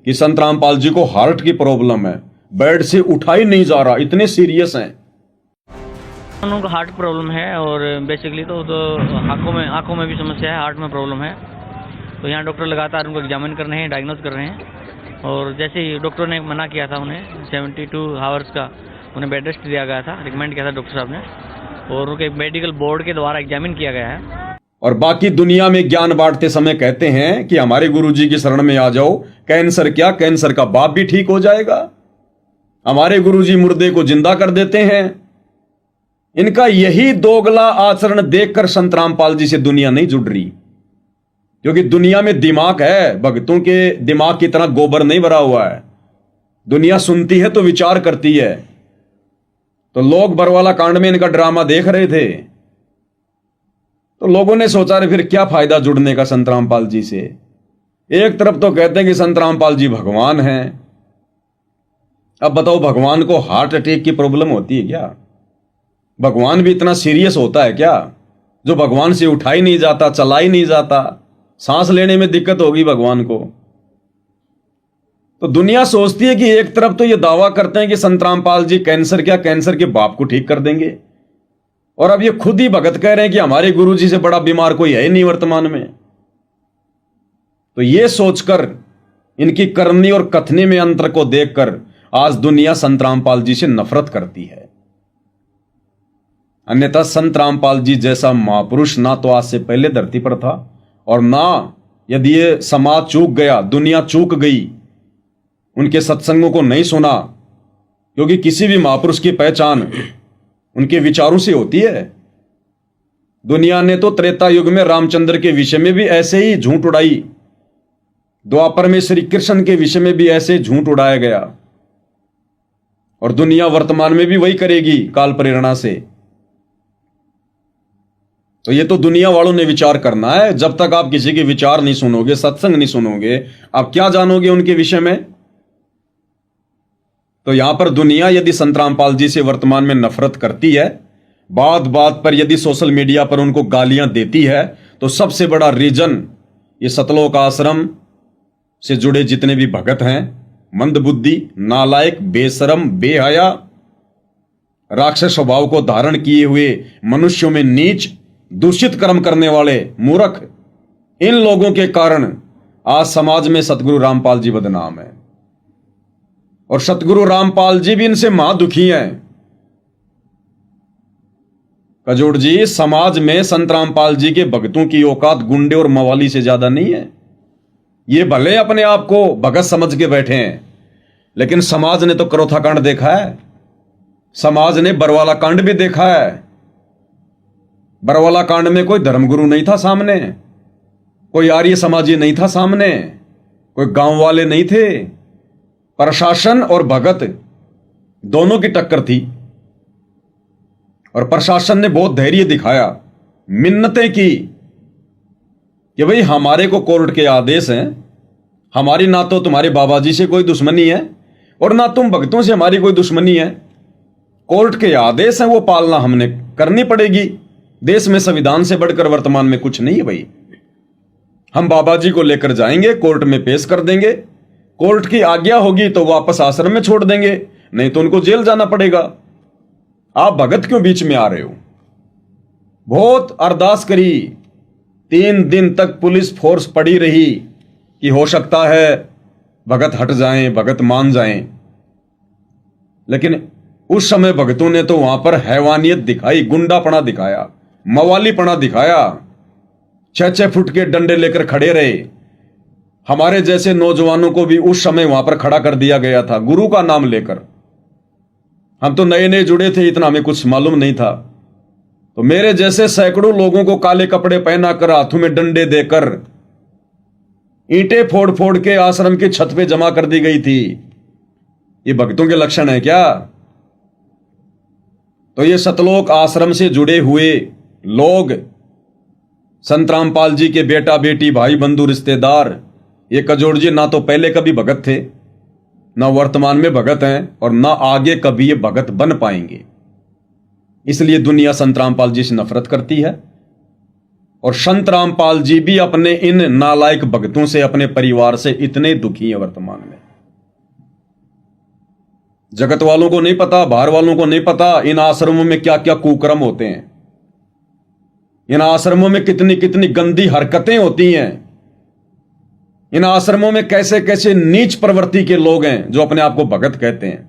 कि संत रामपाल जी को हार्ट की प्रॉब्लम है, बेड से उठा ही नहीं जा रहा, इतने सीरियस हैं। उनको हार्ट प्रॉब्लम है और बेसिकली तो आंखों में भी समस्या है, हार्ट में प्रॉब्लम है। तो यहाँ डॉक्टर लगातार उनको एग्जामिन कर रहे हैं, डायग्नोज कर रहे हैं। और जैसे ही डॉक्टर ने मना किया था उन्हें 72 आवर्स का उन्हें बेड रेस्ट दिया गया था, रिकमेंड किया था डॉक्टर साहब ने, और उनके मेडिकल बोर्ड के द्वारा एग्जामिन किया गया है। और बाकी दुनिया में ज्ञान बांटते समय कहते हैं कि हमारे गुरुजी की शरण में आ जाओ, कैंसर क्या, कैंसर का बाप भी ठीक हो जाएगा। हमारे गुरुजी मुर्दे को जिंदा कर देते हैं। इनका यही दोगला आचरण देखकर संत रामपाल जी से दुनिया नहीं जुड़ रही, क्योंकि दुनिया में दिमाग है, भक्तों के दिमाग की तरह गोबर नहीं भरा हुआ है। दुनिया सुनती है तो विचार करती है। तो लोग बरवाला कांड में इनका ड्रामा देख रहे थे, तो लोगों ने सोचा रे फिर क्या फायदा जुड़ने का संत रामपाल जी से। एक तरफ तो कहते हैं कि संत रामपाल जी भगवान हैं, अब बताओ भगवान को हार्ट अटैक की प्रॉब्लम होती है क्या? भगवान भी इतना सीरियस होता है क्या, जो भगवान से उठा ही नहीं जाता, चला ही नहीं जाता, सांस लेने में दिक्कत होगी भगवान को। तो दुनिया सोचती है कि एक तरफ तो ये दावा करते हैं कि संत रामपाल जी कैंसर क्या, कैंसर के बाप को ठीक कर देंगे, और अब ये खुद ही भगत कह रहे हैं कि हमारे गुरुजी से बड़ा बीमार कोई है ही नहीं वर्तमान में। तो ये सोचकर इनकी करनी और कथनी में अंतर को देखकर आज दुनिया संत रामपाल जी से नफरत करती है। अन्यथा संत रामपाल जी जैसा महापुरुष ना तो आज से पहले धरती पर था, और ना यदि ये समाज चूक गया, दुनिया चूक गई, उनके सत्संगों को नहीं सुना, क्योंकि किसी भी महापुरुष की पहचान उनके विचारों से होती है। दुनिया ने तो त्रेता युग में रामचंद्र के विषय में भी ऐसे ही झूठ उड़ाई, द्वापर में श्री कृष्ण के विषय में भी ऐसे झूठ उड़ाया गया, और दुनिया वर्तमान में भी वही करेगी काल प्रेरणा से। तो ये तो दुनिया वालों ने विचार करना है। जब तक आप किसी के विचार नहीं सुनोगे, सत्संग नहीं सुनोगे, आप क्या जानोगे उनके विषय में। तो यहां पर दुनिया यदि संत रामपाल जी से वर्तमान में नफरत करती है, बात बात पर यदि सोशल मीडिया पर उनको गालियां देती है, तो सबसे बड़ा रीजन ये सतलोक आश्रम से जुड़े जितने भी भगत हैं, मंदबुद्धि, नालायक, बेशरम, बेहया, राक्षस स्वभाव को धारण किए हुए, मनुष्यों में नीच दूषित कर्म करने वाले मूर्ख, इन लोगों के कारण आज समाज में सतगुरु रामपाल जी बदनाम है। और सतगुरु रामपाल जी भी इनसे महादुखी हैं। कजोड़ जी, समाज में संत रामपाल जी के भक्तों की औकात गुंडे और मवाली से ज्यादा नहीं है। ये भले अपने आप को भगत समझ के बैठे हैं, लेकिन समाज ने तो करोथा कांड देखा है, समाज ने बरवाला कांड भी देखा है। बरवाला कांड में कोई धर्मगुरु नहीं था सामने, कोई आर्य समाजी नहीं था सामने, कोई गांव वाले नहीं थे, प्रशासन और भगत दोनों की टक्कर थी। और प्रशासन ने बहुत धैर्य दिखाया, मिन्नतें की कि भाई हमारे को कोर्ट के आदेश हैं, हमारी ना तो तुम्हारे बाबा जी से कोई दुश्मनी है और ना तुम भक्तों से हमारी कोई दुश्मनी है। कोर्ट के आदेश हैं, वो पालना हमने करनी पड़ेगी। देश में संविधान से बढ़कर वर्तमान में कुछ नहीं है भाई। हम बाबा जी को लेकर जाएंगे, कोर्ट में पेश कर देंगे, कोर्ट की आज्ञा होगी तो वापस आश्रम में छोड़ देंगे, नहीं तो उनको जेल जाना पड़ेगा। आप भगत क्यों बीच में आ रहे हो? बहुत अरदास करी, 3 दिन तक पुलिस फोर्स पड़ी रही कि हो सकता है भगत हट जाएं, भगत मान जाएं, लेकिन उस समय भगतों ने तो वहां पर हैवानियत दिखाई, गुंडापना दिखाया, मवालीपना दिखाया। 6-6 फुट के डंडे लेकर खड़े रहे। हमारे जैसे नौजवानों को भी उस समय वहां पर खड़ा कर दिया गया था, गुरु का नाम लेकर। हम तो नए नए जुड़े थे, इतना हमें कुछ मालूम नहीं था। तो मेरे जैसे सैकड़ों लोगों को काले कपड़े पहनाकर, हाथों में डंडे देकर, ईंटें फोड़ फोड़ के आश्रम की छत पे जमा कर दी गई थी। ये भक्तों के लक्षण है क्या? तो ये सतलोक आश्रम से जुड़े हुए लोग, संत रामपाल जी के बेटा बेटी, भाई बंधु, रिश्तेदार, ये कजोड़ जी ना तो पहले कभी भगत थे, ना वर्तमान में भगत हैं, और ना आगे कभी ये भगत बन पाएंगे। इसलिए दुनिया संत रामपाल जी से नफरत करती है। और संत रामपाल जी भी अपने इन नालायक भक्तों से, अपने परिवार से इतने दुखी हैं वर्तमान में। जगत वालों को नहीं पता, बाहर वालों को नहीं पता इन आश्रमों में क्या क्या कुकर्म होते हैं, इन आश्रमों में कितनी कितनी गंदी हरकतें होती हैं, इन आश्रमों में कैसे कैसे नीच प्रवृत्ति के लोग हैं जो अपने आप को भगत कहते हैं।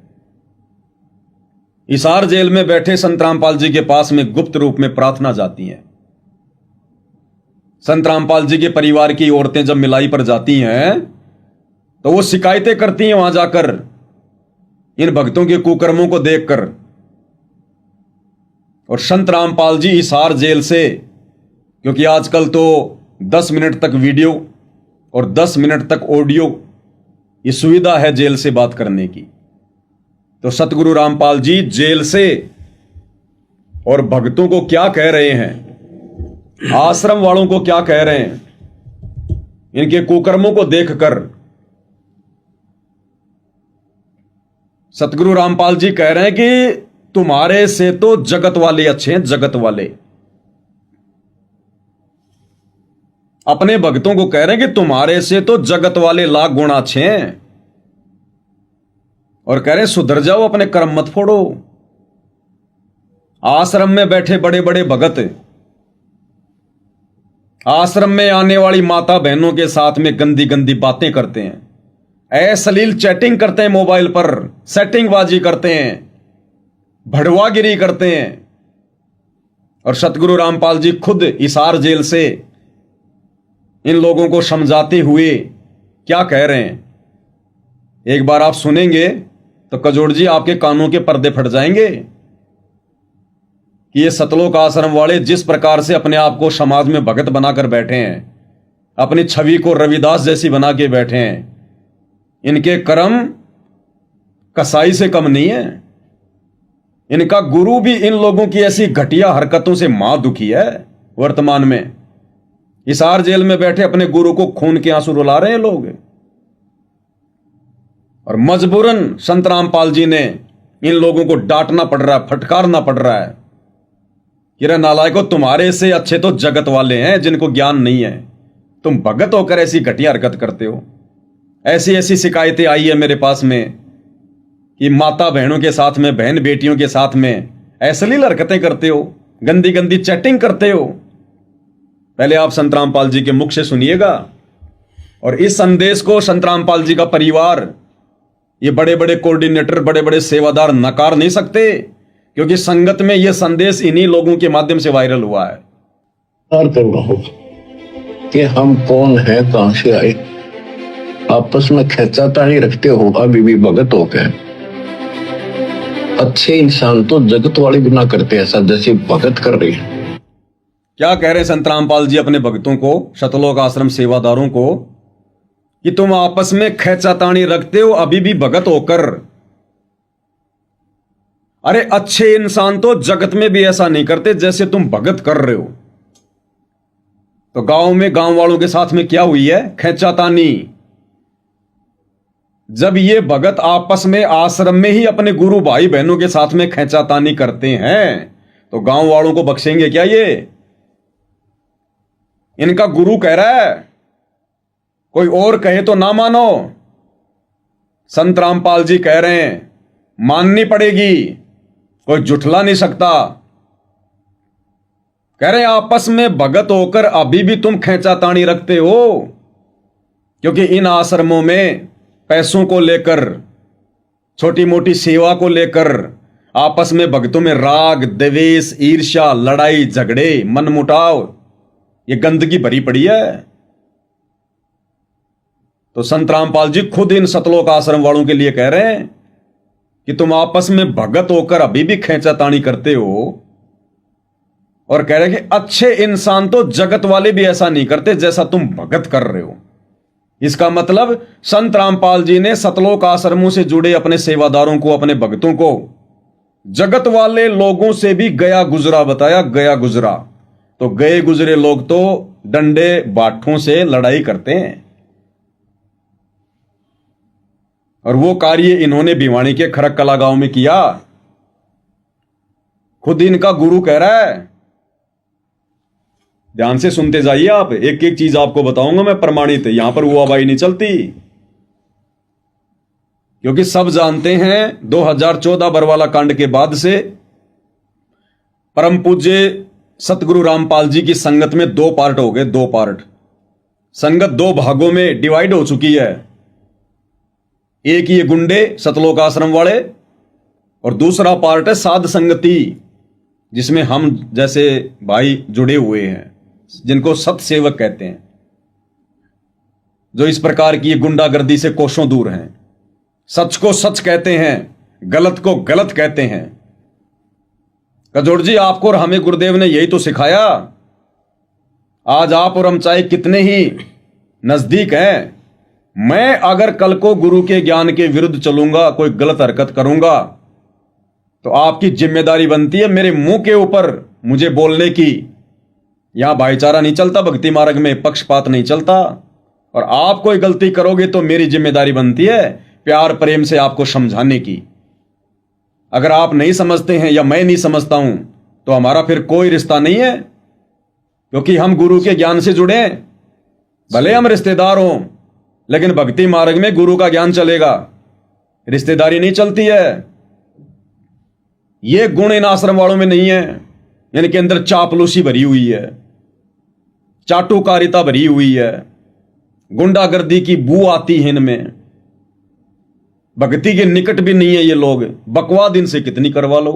हिसार जेल में बैठे संत रामपाल जी के पास में गुप्त रूप में प्रार्थना जाती हैं। संत रामपाल जी के परिवार की औरतें जब मिलाई पर जाती हैं तो वो शिकायतें करती हैं वहां जाकर, इन भक्तों के कुकर्मों को देखकर। और संत रामपाल जी हिसार जेल से, क्योंकि आजकल तो 10 मिनट तक वीडियो और 10 मिनट तक ऑडियो ये सुविधा है जेल से बात करने की, तो सतगुरु रामपाल जी जेल से और भक्तों को क्या कह रहे हैं, आश्रम वालों को क्या कह रहे हैं, इनके कुकर्मों को देखकर सतगुरु रामपाल जी कह रहे हैं कि तुम्हारे से तो जगत वाले अच्छे हैं, जगत वाले। अपने भक्तों को कह रहे हैं कि तुम्हारे से तो जगत वाले लाख गुना अच्छे हैं, और कह रहे हैं सुधर जाओ, अपने कर्म मत फोड़ो। आश्रम में बैठे बड़े बड़े भगत आश्रम में आने वाली माता बहनों के साथ में गंदी गंदी बातें करते हैं, अश्लील चैटिंग करते हैं, मोबाइल पर सेटिंगबाजी करते हैं, भड़वागिरी करते हैं। और सतगुरु रामपाल जी खुद हिसार जेल से इन लोगों को समझाते हुए क्या कह रहे हैं, एक बार आप सुनेंगे तो कजोड़ जी आपके कानों के पर्दे फट जाएंगे कि ये सतलोक आश्रम वाले जिस प्रकार से अपने आप को समाज में भगत बनाकर बैठे हैं, अपनी छवि को रविदास जैसी बना के बैठे हैं, इनके कर्म कसाई से कम नहीं है। इनका गुरु भी इन लोगों की ऐसी घटिया हरकतों से मां दुखी है। वर्तमान में हिसार जेल में बैठे अपने गुरु को खून के आंसू रुला रहे हैं लोग, और मजबूरन संत रामपाल जी ने इन लोगों को डांटना पड़ रहा है, फटकारना पड़ रहा है कि रे नालायकों, तुम्हारे से अच्छे तो जगत वाले हैं जिनको ज्ञान नहीं है। तुम भगत होकर ऐसी घटिया हरकत करते हो। ऐसी ऐसी शिकायतें आई है मेरे पास में कि माता बहनों के साथ में, बहन बेटियों के साथ में अश्लील हरकतें करते हो, गंदी गंदी चैटिंग करते हो। पहले आप संत रामपाल जी के मुख से सुनिएगा, और इस संदेश को संत रामपाल जी का परिवार, ये बड़े बड़े कोऑर्डिनेटर, बड़े बड़े सेवादार नकार नहीं सकते, क्योंकि संगत में यह संदेश इन्हीं लोगों के माध्यम से वायरल हुआ है। करना होगा कि हम कौन है, कहां से आए। आपस में खींचातानी रखते हो अभी भी भगत हो गए। अच्छे इंसान तो जगत वाले भी ना करते ऐसा जैसे भगत कर रही है। क्या कह रहे हैं संत रामपाल जी अपने भक्तों को, सतलोक आश्रम सेवादारों को, कि तुम आपस में खींचातानी रखते हो अभी भी भगत होकर। अरे अच्छे इंसान तो जगत में भी ऐसा नहीं करते जैसे तुम भगत कर रहे हो। तो गांव में गांव वालों के साथ में क्या हुई है? खींचातानी। जब ये भगत आपस में आश्रम में ही अपने गुरु भाई बहनों के साथ में खींचातानी करते हैं तो गांव वालों को बख्शेंगे क्या ये? इनका गुरु कह रहा है, कोई और कहे तो ना मानो। संत रामपाल जी कह रहे हैं माननी पड़ेगी, कोई जुठला नहीं सकता। कह रहे आपस में भगत होकर अभी भी तुम खींचातानी रखते हो, क्योंकि इन आश्रमों में पैसों को लेकर, छोटी मोटी सेवा को लेकर आपस में भक्तों में राग, द्वेष, ईर्ष्या, लड़ाई झगड़े, मनमुटाव, ये गंदगी भरी पड़ी है। तो संत रामपाल जी खुद इन सतलोक आश्रम वालों के लिए कह रहे हैं कि तुम आपस में भगत होकर अभी भी खींचातानी करते हो, और कह रहे हैं कि अच्छे इंसान तो जगत वाले भी ऐसा नहीं करते जैसा तुम भगत कर रहे हो। इसका मतलब संत रामपाल जी ने सतलोक आश्रमों से जुड़े अपने सेवादारों को, अपने भक्तों को जगत वाले लोगों से भी गया गुजरा बताया, गया गुजरा। तो गए गुजरे लोग तो डंडे बाठों से लड़ाई करते हैं, और वो कार्य इन्होंने भिवानी के खरक कला गांव में किया। खुद इनका गुरु कह रहा है, ध्यान से सुनते जाइए आप, एक एक चीज आपको बताऊंगा मैं प्रमाणित। यहां पर वो आवाई नहीं चलती, क्योंकि सब जानते हैं 2014 बरवाला कांड के बाद से परम पूज्य सतगुरु रामपाल जी की संगत में दो पार्ट हो गए, दो पार्ट। संगत दो भागों में डिवाइड हो चुकी है। एक ये गुंडे सतलोक आश्रम वाले, और दूसरा पार्ट है साध संगति, जिसमें हम जैसे भाई जुड़े हुए हैं, जिनको सतसेवक कहते हैं, जो इस प्रकार की गुंडागर्दी से कोसों दूर हैं, सच को सच कहते हैं, गलत को गलत कहते हैं। कजोड़ जी, आपको और हमें गुरुदेव ने यही तो सिखाया। आज आप और हम चाहे कितने ही नजदीक हैं, मैं अगर कल को गुरु के ज्ञान के विरुद्ध चलूंगा, कोई गलत हरकत करूंगा, तो आपकी जिम्मेदारी बनती है मेरे मुंह के ऊपर मुझे बोलने की। यहां भाईचारा नहीं चलता, भक्ति मार्ग में पक्षपात नहीं चलता। और आप कोई गलती करोगे तो मेरी जिम्मेदारी बनती है प्यार प्रेम से आपको समझाने की। अगर आप नहीं समझते हैं या मैं नहीं समझता हूं तो हमारा फिर कोई रिश्ता नहीं है, क्योंकि हम गुरु के ज्ञान से जुड़े हैं। भले हम रिश्तेदार हों, लेकिन भक्ति मार्ग में गुरु का ज्ञान चलेगा, रिश्तेदारी नहीं चलती है। ये गुण इन आश्रम वालों में नहीं है। इनके अंदर चापलूसी भरी हुई है, चाटुकारिता भरी हुई है, गुंडागर्दी की बू आती है इनमें। भक्ति के निकट भी नहीं है ये लोग, बकवाद इनसे कितनी करवा लो।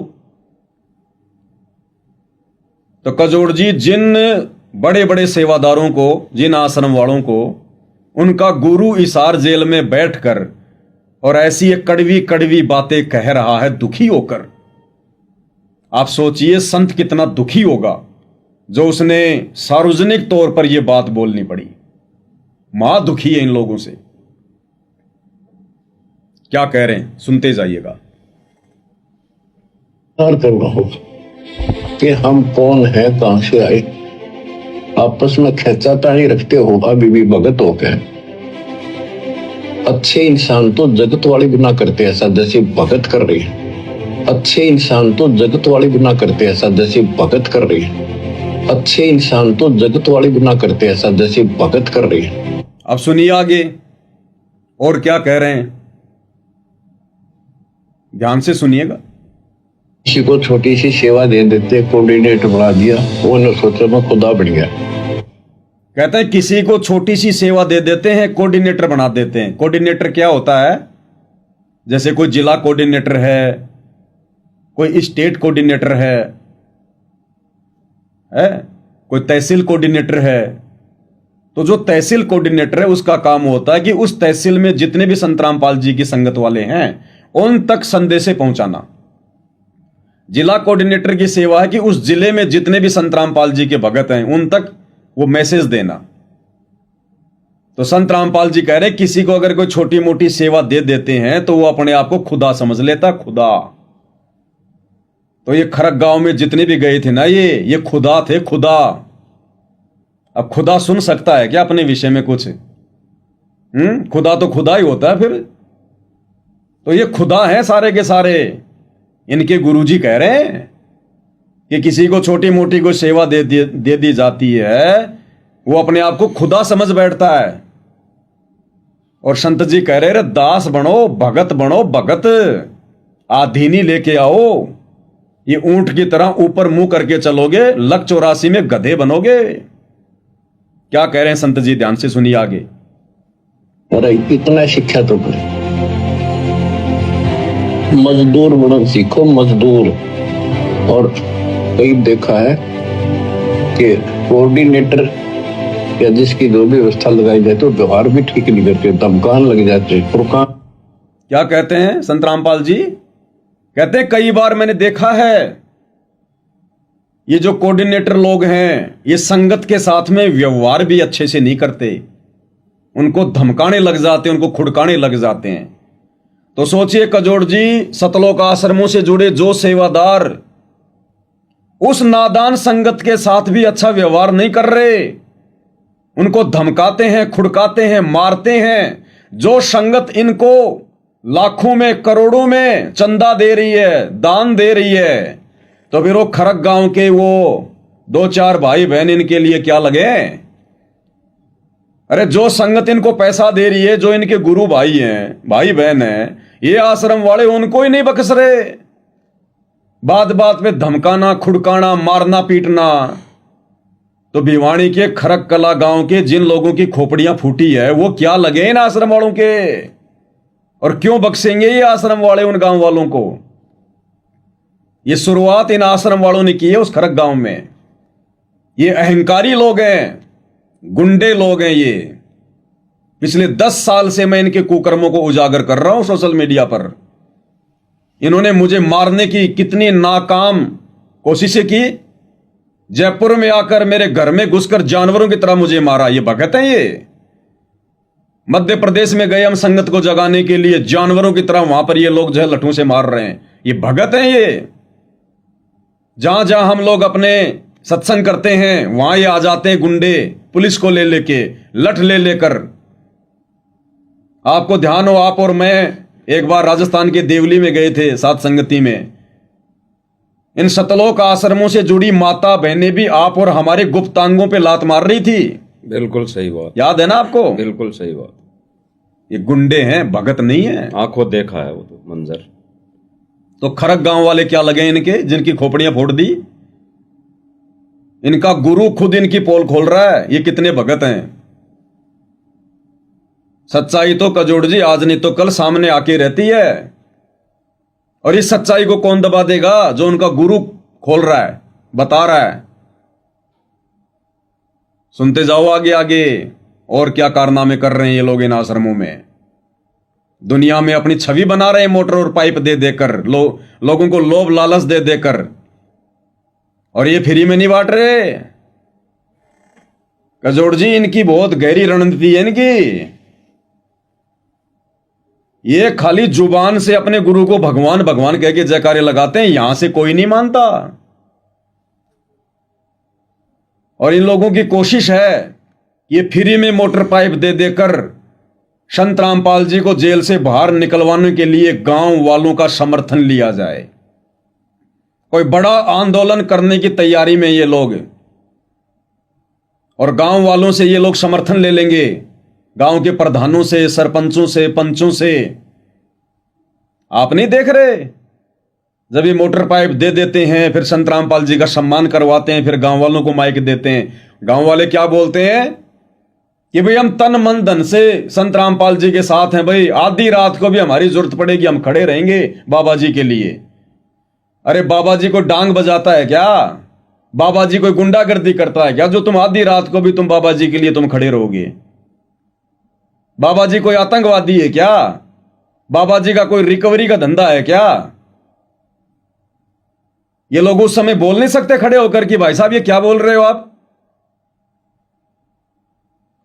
तो कजोड़ जी, जिन बड़े बड़े सेवादारों को, जिन आश्रम वालों को उनका गुरु इसार जेल में बैठकर और ऐसी एक कड़वी कड़वी बातें कह रहा है दुखी होकर, आप सोचिए संत कितना दुखी होगा जो उसने सार्वजनिक तौर पर यह बात बोलनी पड़ी। मां दुखी है इन लोगों से। क्या कह रहे हैं सुनते जाइएगा। करना होगा कि हम कौन है, कहां से आए, आपस में खेचातानी रखते हो अभी भी भगत हो गए। अच्छे इंसान तो जगत वाले भी ना करते ऐसा जैसे भगत कर रही है। अच्छे इंसान तो जगत वाले भी ना करते ऐसा जैसे भगत कर रही है। अच्छे इंसान तो जगत वाले भी ना करते ऐसा जैसे भगत कर रही है। अब सुनिए आगे और क्या कह रहे हैं, ध्यान से सुनिएगा। किसी को छोटी सी सेवा दे देते, कोऑर्डिनेटर बना दिया, वो न सोचा मैं खुदा बन गया। कहते हैं किसी को छोटी सी सेवा दे देते हैं, कोऑर्डिनेटर बना देते हैं। कोऑर्डिनेटर क्या होता है? जैसे कोई जिला कोऑर्डिनेटर है, कोई स्टेट कोऑर्डिनेटर है, कोई तहसील कोऑर्डिनेटर है। तो जो तहसील कोऑर्डिनेटर है उसका काम होता है कि उस तहसील में जितने भी संत रामपाल जी की संगत वाले हैं उन तक संदेश पहुंचाना। जिला कोऑर्डिनेटर की सेवा है कि उस जिले में जितने भी संत रामपाल जी के भगत हैं उन तक वो मैसेज देना। तो संत रामपाल जी कह रहे हैं किसी को अगर कोई छोटी मोटी सेवा दे देते हैं तो वो अपने आप को खुदा समझ लेता, खुदा। तो ये खरक गांव में जितने भी गए थे ना, ये खुदा थे, खुदा। अब खुदा सुन सकता है क्या अपने विषय में कुछ? खुदा तो खुदा ही होता है फिर। तो ये खुदा है सारे के सारे। इनके गुरुजी कह रहे हैं कि किसी को छोटी मोटी कोई सेवा दे दी जाती है, वो अपने आप को खुदा समझ बैठता है। और संत जी कह रहे दास बनो, भगत बनो, भगत। आधीनी लेके आओ। ये ऊंट की तरह ऊपर मुंह करके चलोगे, लक 84 में गधे बनोगे। क्या कह रहे हैं संत जी, ध्यान से सुनिए आगे। अरे इतना शिक्षा तो करें, मजदूर बनो, सीखो मजदूर। और कई देखा है कि कोऑर्डिनेटर या जिसकी जो भी व्यवस्था लगाई जाए तो व्यवहार भी ठीक नहीं करते, धमकान लग जाते। क्या कहते हैं संत रामपाल जी? कहते हैं कई बार मैंने देखा है ये जो कोऑर्डिनेटर लोग हैं ये संगत के साथ में व्यवहार भी अच्छे से नहीं करते, उनको धमकाने लग जाते, उनको खुड़काने लग जाते हैं। तो सोचिए कजोड़ जी, सतलोक आश्रमों से जुड़े जो सेवादार उस नादान संगत के साथ भी अच्छा व्यवहार नहीं कर रहे, उनको धमकाते हैं, खुड़काते हैं, मारते हैं। जो संगत इनको लाखों में, करोड़ों में चंदा दे रही है, दान दे रही है, तो फिर वो खरक गांव के वो 2-4 भाई बहन इनके लिए क्या लगे? अरे जो संगत इनको पैसा दे रही है, जो इनके गुरु भाई हैं, भाई बहन हैं, ये आश्रम वाले उनको ही नहीं बख्श रहे। बात बात में धमकाना, खुड़काना, मारना, पीटना। तो भिवानी के खरक कला गांव के जिन लोगों की खोपड़ियां फूटी है वो क्या लगे इन आश्रम वालों के? और क्यों बख्शेंगे ये आश्रम वाले उन गांव वालों को? ये शुरुआत इन आश्रम वालों ने की है उस खरक गांव में। ये अहंकारी लोग हैं, गुंडे लोग हैं ये। पिछले 10 साल से मैं इनके कुकर्मों को उजागर कर रहा हूं सोशल मीडिया पर। इन्होंने मुझे मारने की कितनी नाकाम कोशिशें की। जयपुर में आकर मेरे घर में घुसकर जानवरों की तरह मुझे मारा। ये भगत हैं ये। मध्य प्रदेश में गए हम संगत को जगाने के लिए, जानवरों की तरह वहां पर ये लोग जो है लठों से मार रहे हैं। ये भगत हैं ये। जहां जहां हम लोग अपने सत्संग करते हैं वहां ये आ जाते हैं गुंडे, पुलिस को ले लेके, लठ ले लेकर। आपको ध्यान हो, आप और मैं एक बार राजस्थान के देवली में गए थे साथ संगति में। इन सतलोक आश्रमों से जुड़ी माता बहनें भी आप और हमारे गुप्तांगों पे लात मार रही थी। बिल्कुल सही बात, याद है ना आपको? बिल्कुल सही बात। ये गुंडे हैं, भगत नहीं है। आंखों देखा है वो तो मंजर। तो खरक गांव वाले क्या लगे इनके, जिनकी खोपड़ियां फोड़ दी? इनका गुरु खुद इनकी पोल खोल रहा है। ये कितने भगत हैं। सच्चाई तो कजोड़ जी आज नहीं तो कल सामने आके रहती है, और इस सच्चाई को कौन दबा देगा? जो उनका गुरु खोल रहा है, बता रहा है। सुनते जाओ आगे आगे और क्या कारनामे कर रहे हैं ये लोग इन आश्रमों में। दुनिया में अपनी छवि बना रहे हैं मोटर और पाइप दे देकर, लोगों को लोभ लालच दे देकर, और ये फ्री में नहीं बांट रहे। कजोड़ जी इनकी बहुत गहरी रणनीति है इनकी। ये खाली जुबान से अपने गुरु को भगवान भगवान कह के जयकारे लगाते हैं, यहां से कोई नहीं मानता। और इन लोगों की कोशिश है ये फ्री में मोटर पाइप दे देकर संत रामपाल जी को जेल से बाहर निकलवाने के लिए गांव वालों का समर्थन लिया जाए। कोई बड़ा आंदोलन करने की तैयारी में ये लोग, और गांव वालों से ये लोग समर्थन ले लेंगे, गांव के प्रधानों से, सरपंचों से, पंचों से। आप नहीं देख रहे? जब ये मोटर पाइप दे देते हैं, फिर संत रामपाल जी का सम्मान करवाते हैं, फिर गांव वालों को माइक देते हैं, गांव वाले क्या बोलते हैं कि भाई हम तन मन धन से संत रामपाल जी के साथ हैं, भाई आधी रात को भी हमारी जरूरत पड़ेगी हम खड़े रहेंगे बाबा जी के लिए। अरे बाबा जी को डांग बजाता है क्या? बाबा जी कोई गुंडागर्दी करता है क्या जो तुम आधी रात को भी तुम बाबा जी के लिए तुम खड़े रहोगे? बाबा जी कोई आतंकवादी है क्या? बाबा जी का कोई रिकवरी का धंधा है क्या? ये लोग उस समय बोल नहीं सकते खड़े होकर कि भाई साहब ये क्या बोल रहे हो आप?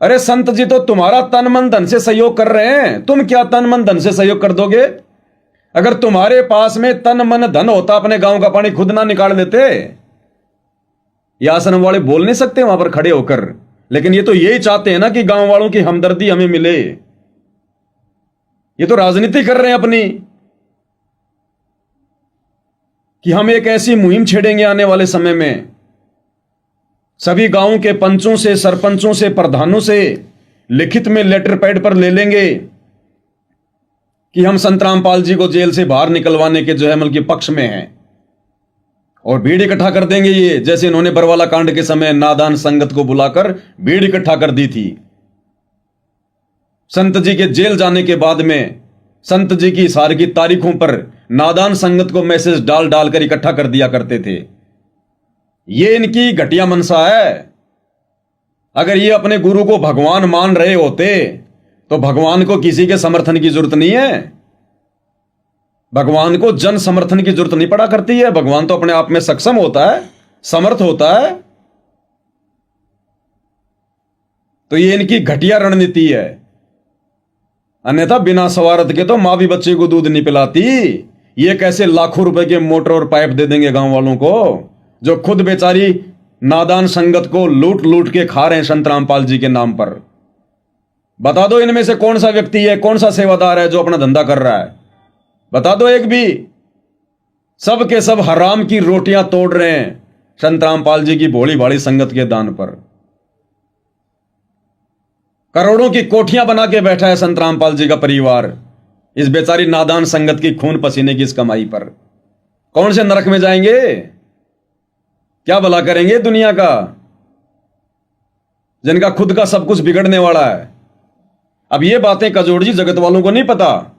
अरे संत जी तो तुम्हारा तन मन धन से सहयोग कर रहे हैं, तुम क्या तन मन धन से सहयोग कर दोगे? अगर तुम्हारे पास में तन मन धन होता अपने गांव का पानी खुद ना निकाल देते। ये आश्रम वाले बोल नहीं सकते वहां पर खड़े होकर, लेकिन ये तो यही चाहते हैं ना कि गांव वालों की हमदर्दी हमें मिले। ये तो राजनीति कर रहे हैं अपनी कि हम एक ऐसी मुहिम छेड़ेंगे आने वाले समय में, सभी गांवों के पंचों से, सरपंचों से, प्रधानों से लिखित में लेटर पैड पर ले लेंगे कि हम संत रामपाल जी को जेल से बाहर निकलवाने के जो है अमल के पक्ष में हैं, और भीड़ इकट्ठा कर देंगे। ये जैसे इन्होंने बरवाला कांड के समय नादान संगत को बुलाकर भीड़ इकट्ठा कर दी थी। संत जी के जेल जाने के बाद में संत जी की सारी की तारीखों पर नादान संगत को मैसेज डाल डालकर इकट्ठा कर दिया करते थे। ये इनकी घटिया मनसा है। अगर ये अपने गुरु को भगवान मान रहे होते तो भगवान को किसी के समर्थन की जरूरत नहीं है। भगवान को जन समर्थन की जरूरत नहीं पड़ा करती है। भगवान तो अपने आप में सक्षम होता है, समर्थ होता है। तो ये इनकी घटिया रणनीति है। अन्यथा बिना स्वार्थ के तो मां भी बच्चे को दूध नहीं पिलाती। ये कैसे लाखों रुपए के मोटर और पाइप दे देंगे गांव वालों को, जो खुद बेचारी नादान संगत को लूट लूट के खा रहे हैं संत रामपाल जी के नाम पर। बता दो इनमें से कौन सा व्यक्ति है, कौन सा सेवादार है जो अपना धंधा कर रहा है? बता दो एक भी। सब के सब हराम की रोटियां तोड़ रहे हैं संत रामपाल जी की भोली भाली संगत के दान पर। करोड़ों की कोठियां बना के बैठा है संत रामपाल जी का परिवार इस बेचारी नादान संगत की खून पसीने की इस कमाई पर। कौन से नरक में जाएंगे? क्या भला करेंगे दुनिया का, जिनका खुद का सब कुछ बिगड़ने वाला है? अब ये बातें कजोड़ जी जगत वालों को नहीं पता,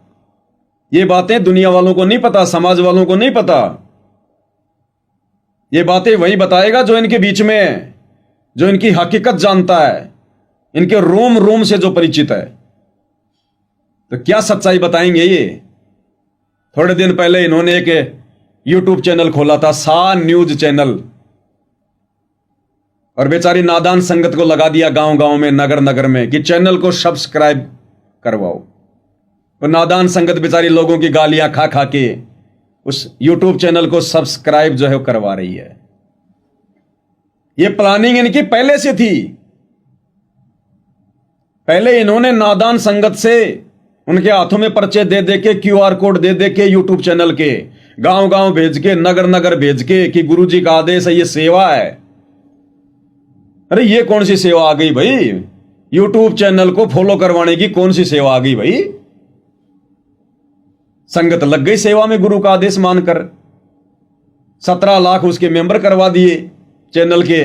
ये बातें दुनिया वालों को नहीं पता, समाज वालों को नहीं पता। ये बातें वही बताएगा जो इनके बीच में है, जो इनकी हकीकत जानता है, इनके रोम रोम से जो परिचित है। तो क्या सच्चाई बताएंगे ये? थोड़े दिन पहले इन्होंने एक यूट्यूब चैनल खोला था, सा न्यूज चैनल, और बेचारी नादान संगत को लगा दिया गांव गांव में, नगर नगर में कि चैनल को सब्सक्राइब करवाओ। तो नादान संगत बेचारी लोगों की गालियां खा खा के उस यूट्यूब चैनल को सब्सक्राइब जो है वो करवा रही है। ये प्लानिंग इनकी पहले से थी। पहले इन्होंने नादान संगत से उनके हाथों में पर्चे दे दे के, क्यूआर कोड दे दे के, यूट्यूब चैनल के गांव गांव भेज के, नगर नगर भेज के कि गुरुजी का आदेश है, ये सेवा है। अरे ये कौन सी सेवा आ गई भाई? यूट्यूब चैनल को फॉलो करवाने की कौन सी सेवा आ गई भाई? संगत लग गई सेवा में गुरु का आदेश मानकर। 17 लाख उसके मेंबर करवा दिए चैनल के।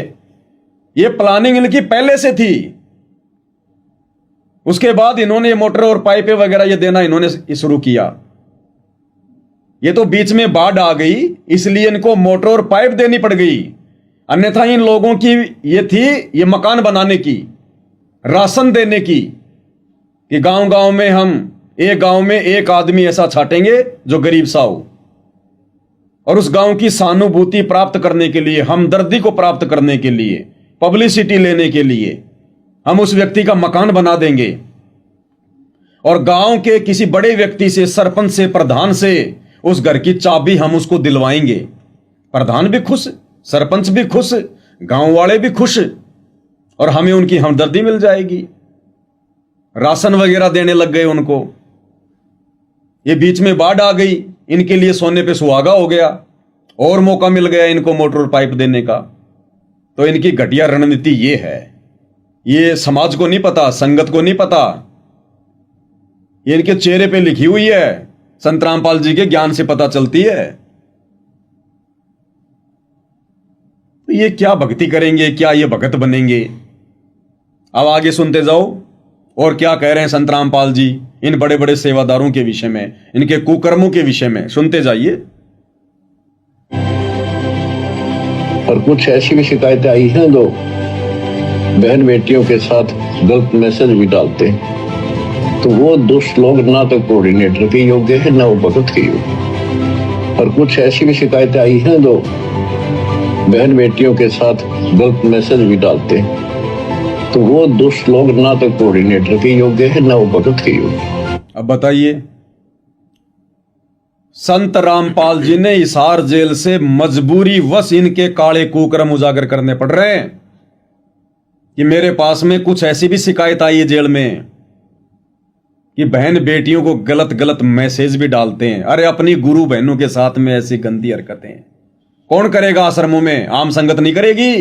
ये प्लानिंग इनकी पहले से थी। उसके बाद इन्होंने मोटर और पाइपें वगैरह ये देना इन्होंने शुरू किया। ये तो बीच में बाढ़ आ गई, इसलिए इनको मोटर और पाइप देनी पड़ गई, अन्यथा इन लोगों की ये थी ये मकान बनाने की, राशन देने की, कि गांव गांव में हम एक गांव में एक आदमी ऐसा छाटेंगे जो गरीब सा हो, और उस गांव की सहानुभूति प्राप्त करने के लिए, हमदर्दी को प्राप्त करने के लिए, पब्लिसिटी लेने के लिए हम उस व्यक्ति का मकान बना देंगे, और गांव के किसी बड़े व्यक्ति से, सरपंच से, प्रधान से उस घर की चाबी हम उसको दिलवाएंगे। प्रधान भी खुश, सरपंच भी खुश, गांव वाले भी खुश, और हमें उनकी हमदर्दी मिल जाएगी। राशन वगैरह देने लग गए उनको। ये बीच में बाढ़ आ गई, इनके लिए सोने पे सुहागा हो गया, और मौका मिल गया इनको मोटर और पाइप देने का। तो इनकी घटिया रणनीति ये है। ये समाज को नहीं पता, संगत को नहीं पता, ये इनके चेहरे पे लिखी हुई है, संत रामपाल जी के ज्ञान से पता चलती है। तो ये क्या भक्ति करेंगे, क्या ये भगत बनेंगे? अब आगे सुनते जाओ और क्या कह रहे हैं संत रामपाल जी इन बड़े बड़े सेवादारों के विषय में, इनके कुकर्मों के विषय में। सुनते जाइए। और कुछ ऐसी भी शिकायतें आई हैं जो बहन बेटियों के साथ गलत मैसेज भी डालते हैं, तो वो दुष्ट लोग ना तो कोऑर्डिनेटर के योग्य है, ना वो भगत के योग्य। और कुछ ऐसी भी शिकायतें आई हैं जो बहन बेटियों के साथ गलत मैसेज भी डालते हैं, तो वो दुष्ट लोग ना तो कोऑर्डिनेटर के योग्य है, ना वो भगत के योग्य। अब बताइए, संत रामपाल जी ने हिसार जेल से मजबूरी वश इनके काले कुकर्म उजागर करने पड़ रहे हैं कि मेरे पास में कुछ ऐसी भी शिकायत आई है जेल में कि बहन बेटियों को गलत गलत मैसेज भी डालते हैं। अरे अपनी गुरु बहनों के साथ में ऐसी गंदी हरकतें कौन करेगा? आश्रमों में आम संगत नहीं करेगी।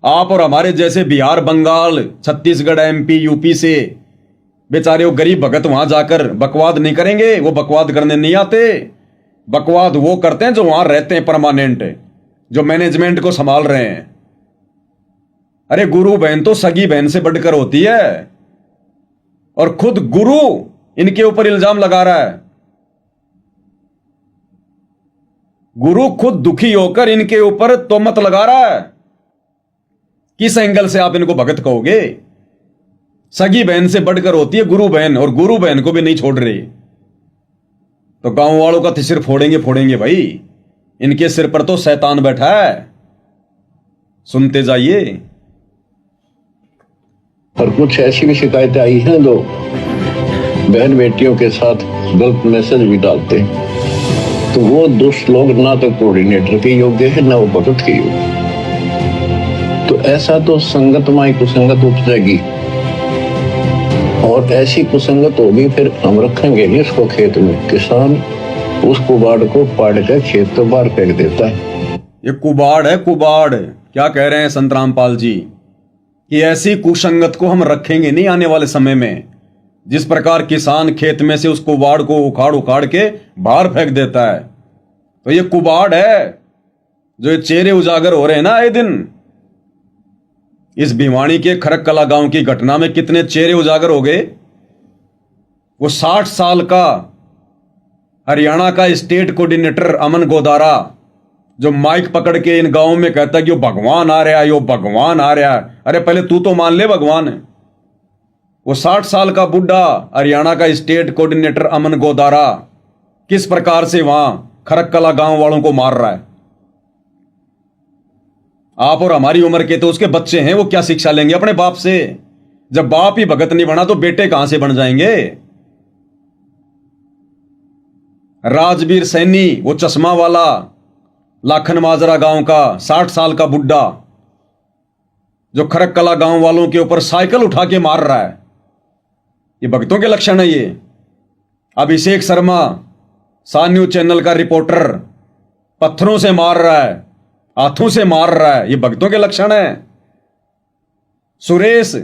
आप और हमारे जैसे बिहार, बंगाल, छत्तीसगढ़, एमपी, यूपी से बेचारे वो गरीब भगत वहां जाकर बकवाद नहीं करेंगे। वो बकवाद करने नहीं आते। बकवाद वो करते हैं जो वहां रहते हैं परमानेंट, जो मैनेजमेंट को संभाल रहे हैं। अरे गुरु बहन तो सगी बहन से बढ़कर होती है, और खुद गुरु इनके ऊपर इल्जाम लगा रहा है। गुरु खुद दुखी होकर इनके ऊपर तोहमत लगा रहा है। किस एंगल से आप इनको भगत कहोगे? सगी बहन से बढ़कर होती है गुरु बहन, और गुरु बहन को भी नहीं छोड़ रही। तो गांव वालों का सिर फोड़ेंगे फोड़ेंगे भाई। इनके सिर पर तो शैतान बैठा है। सुनते जाइए। और कुछ ऐसी भी शिकायतें आई हैं जो बहन बेटियों के साथ गलत मैसेज भी डालते हैं, तो वो दुष्ट लोग ना तो कोऑर्डिनेटर के योग्य है, ना वो भगत के योग्य। तो ऐसा तो संगत में कुसंगत उपजेगी, और ऐसी कुसंगत होगी फिर हम रखेंगे नहीं इसको खेत में। किसान उस कुबाड़ को पाड़ कर खेत तो बाहर फेंक देता है। ये कुबाड़ है, कुबाड़। क्या कह रहे हैं संत रामपाल जी कि ऐसी कुसंगत को हम रखेंगे नहीं आने वाले समय में। जिस प्रकार किसान खेत में से उस कुबाड़ को उखाड़ उखाड़ के बाहर फेंक देता है, तो ये कुबाड़ है जो ये चेहरे उजागर हो रहे हैं ना आए दिन। इस भिवानी के खरककला गांव की घटना में कितने चेहरे उजागर हो गए। वो 60 साल का हरियाणा का स्टेट कोऑर्डिनेटर अमन गोदारा, जो माइक पकड़ के इन गांवों में कहता है कि वो भगवान आ रहा है, यो भगवान आ रहा है। अरे पहले तू तो मान ले भगवान है। वो 60 साल का बुढ़ा हरियाणा का स्टेट कोऑर्डिनेटर अमन गोदारा किस प्रकार से वहां खरककला गांव वालों को मार रहा है। आप और हमारी उम्र के तो उसके बच्चे हैं, वो क्या शिक्षा लेंगे अपने बाप से? जब बाप ही भगत नहीं बना तो बेटे कहां से बन जाएंगे? राजवीर सैनी, वो चश्मा वाला लाखन माजरा गांव का 60 साल का बुड्ढा, जो खरककला गांव वालों के ऊपर साइकिल उठा के मार रहा है, ये भक्तों के लक्षण है। ये अभिषेक शर्मा, सा न्यूज चैनल का रिपोर्टर, पत्थरों से मार रहा है, हाथों से मार रहा है, ये भक्तों के लक्षण है। सुरेश,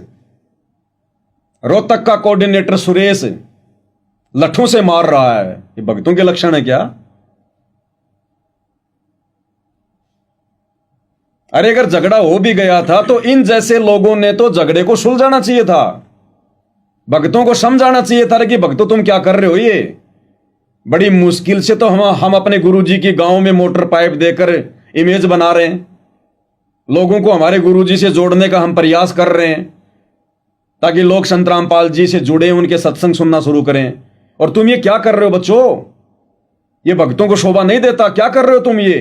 रोहतक का कोऑर्डिनेटर सुरेश, लठों से मार रहा है, ये भक्तों के लक्षण है क्या? अरे अगर झगड़ा हो भी गया था तो इन जैसे लोगों ने तो झगड़े को सुलझाना चाहिए था। भक्तों को समझाना चाहिए था कि भक्तों तुम क्या कर रहे हो। ये बड़ी मुश्किल से तो हम अपने गुरुजी की गांव में मोटर पाइप देकर इमेज बना रहे हैं, लोगों को हमारे गुरुजी से जोड़ने का हम प्रयास कर रहे हैं ताकि लोग संत रामपाल जी से जुड़े, उनके सत्संग सुनना शुरू करें। और तुम ये क्या कर रहे हो बच्चों, ये भक्तों को शोभा नहीं देता। क्या कर रहे हो तुम ये।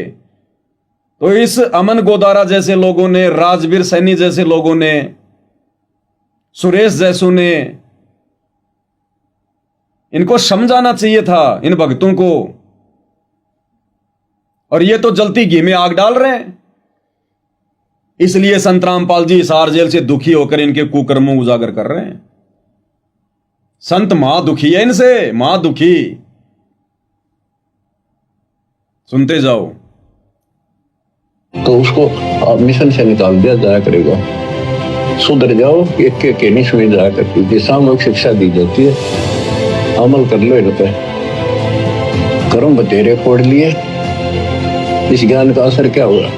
तो इस अमन गोदारा जैसे लोगों ने, राजवीर सैनी जैसे लोगों ने, सुरेश जैसों ने, इनको समझाना चाहिए था इन भक्तों को। और ये तो जलती घी में आग डाल रहे हैं। इसलिए संत रामपाल जी हिसार जेल से दुखी होकर इनके कुकर्मों उजागर कर रहे हैं। संत मां दुखी है इनसे, मां दुखी। सुनते जाओ। तो उसको मिशन से निकाल दिया जाया करेगा। सुधर जाओ, एक के नहीं सुनी जाया करती थी। सामूहिक शिक्षा दी जाती है, अमल कर लो इन पे। कर्म बतेरे फोड़ लिए, इस ज्ञान का असर क्या हुआ।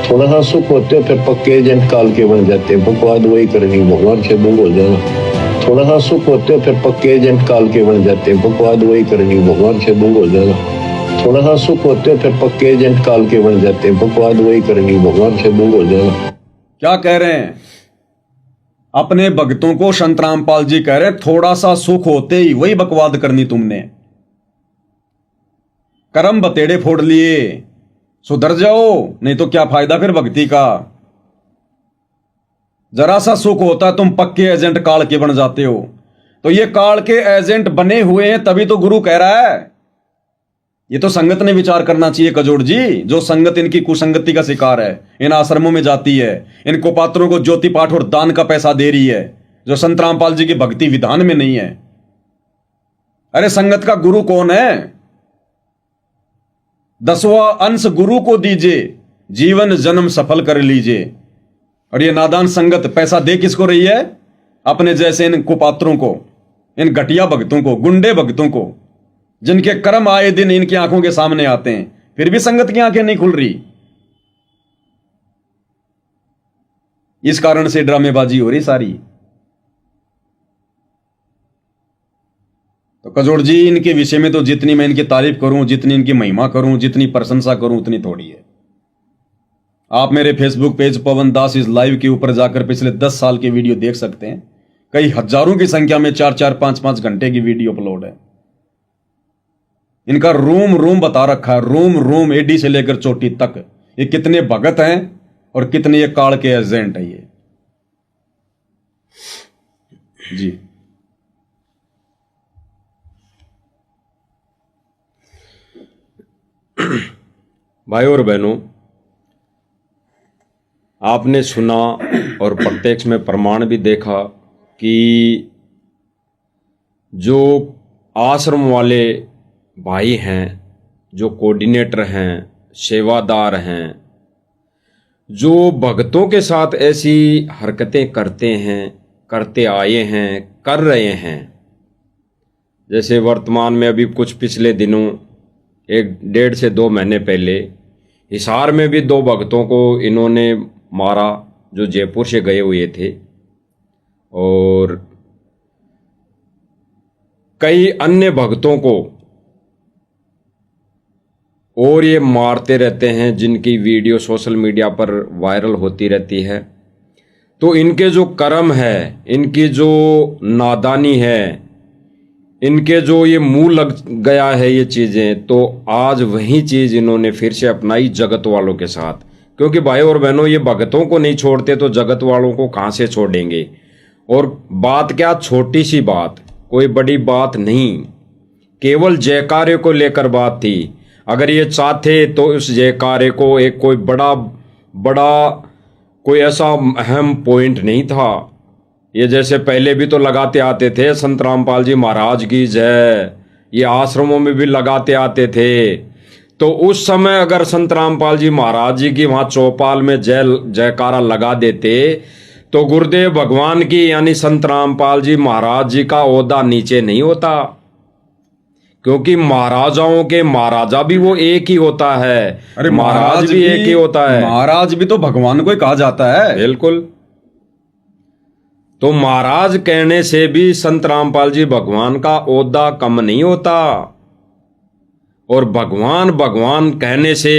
थोड़ा सा सुख होते हो फिर पक्के एजेंट काल के बन जाते हैं। बकवाद वही करनी, भगवान से दूर हो जाना। थोड़ा सा सुख होते हो फिर पक्के एजेंट काल के बन जाते हैं। बकवाद वही करनी, भगवान से दूर हो जाना। थोड़ा सा सुख होते हो फिर पक्के एजेंट काल के बन जाते हैं। बकवाद वही करनी, भगवान से दूर हो जाना। क्या कह रहे हैं अपने भक्तों को? संत रामपाल जी कह रहे हैं थोड़ा सा सुख होते ही वही बकवाद करनी तुमने। कर्म बतेड़े फोड़ लिए, सुधर जाओ, नहीं तो क्या फायदा फिर भक्ति का। जरा सा सुख होता है तुम पक्के एजेंट काल के बन जाते हो। तो ये काल के एजेंट बने हुए हैं तभी तो गुरु कह रहा है। ये तो संगत ने विचार करना चाहिए कजोड़ जी। जो संगत इनकी कुसंगति का शिकार है, इन आश्रमों में जाती है, इन कुपात्रों को ज्योति पाठ और दान का पैसा दे रही है, जो संत रामपाल जी की भक्ति विधान में नहीं है। अरे संगत का गुरु कौन है? 10वां अंश गुरु को दीजिए, जीवन जन्म सफल कर लीजिए। और ये नादान संगत पैसा दे किसको रही है? अपने जैसे इन कुपात्रों को, इन घटिया भक्तों को, गुंडे भक्तों को, जिनके कर्म आए दिन इनकी आंखों के सामने आते हैं, फिर भी संगत की आंखें नहीं खुल रही। इस कारण से ड्रामेबाजी हो रही सारी। तो कजोड़ जी, इनके विषय में तो जितनी मैं इनकी तारीफ करूं, जितनी इनकी महिमा करूं, जितनी प्रशंसा करूं, उतनी थोड़ी है। आप मेरे Facebook page Pawan Das is live के ऊपर जाकर पिछले 10 साल के वीडियो देख सकते हैं। कई हजारों की संख्या में 4-4, 5-5 घंटे की वीडियो अपलोड है। इनका रूम रूम बता रखा है, रूम रूम, एडी से लेकर चोटी तक। ये कितने भगत हैं और कितने ये काल के एजेंट है ये जी। भाई और बहनों, आपने सुना और प्रत्यक्ष में प्रमाण भी देखा कि जो आश्रम वाले भाई हैं, जो कोऑर्डिनेटर हैं, सेवादार हैं, जो भक्तों के साथ ऐसी हरकतें करते हैं, करते आए हैं, कर रहे हैं। जैसे वर्तमान में अभी कुछ पिछले दिनों 1.5 से 2 महीने पहले हिसार में भी 2 भक्तों को इन्होंने मारा, जो जयपुर से गए हुए थे। और कई अन्य भक्तों को और ये मारते रहते हैं, जिनकी वीडियो सोशल मीडिया पर वायरल होती रहती है। तो इनके जो कर्म है, इनकी जो नादानी है, इनके जो ये मुंह लग गया है ये चीज़ें, तो आज वही चीज़ इन्होंने फिर से अपनाई जगत वालों के साथ। क्योंकि भाई और बहनों, ये भगतों को नहीं छोड़ते तो जगत वालों को कहाँ से छोड़ेंगे। और बात क्या, छोटी सी बात, कोई बड़ी बात नहीं, केवल जयकारे को लेकर बात थी। अगर ये चाहते तो उस जयकारे को एक कोई बड़ा कोई ऐसा अहम पॉइंट नहीं था। ये जैसे पहले भी तो लगाते आते थे, संत रामपाल जी महाराज की जय, ये आश्रमों में भी लगाते आते थे। तो उस समय अगर संत रामपाल जी महाराज जी की वहाँ चौपाल में जयकारा लगा देते तो गुरुदेव भगवान की यानी संत रामपाल जी महाराज जी का ओहदा नीचे नहीं होता। क्योंकि महाराजाओं के महाराजा भी वो एक ही होता है। अरे महाराज भी एक ही होता है। महाराज भी तो भगवान को ही कहा जाता है। बिल्कुल। तो महाराज कहने से भी संत रामपाल जी भगवान का ओहदा कम नहीं होता। और भगवान भगवान कहने से,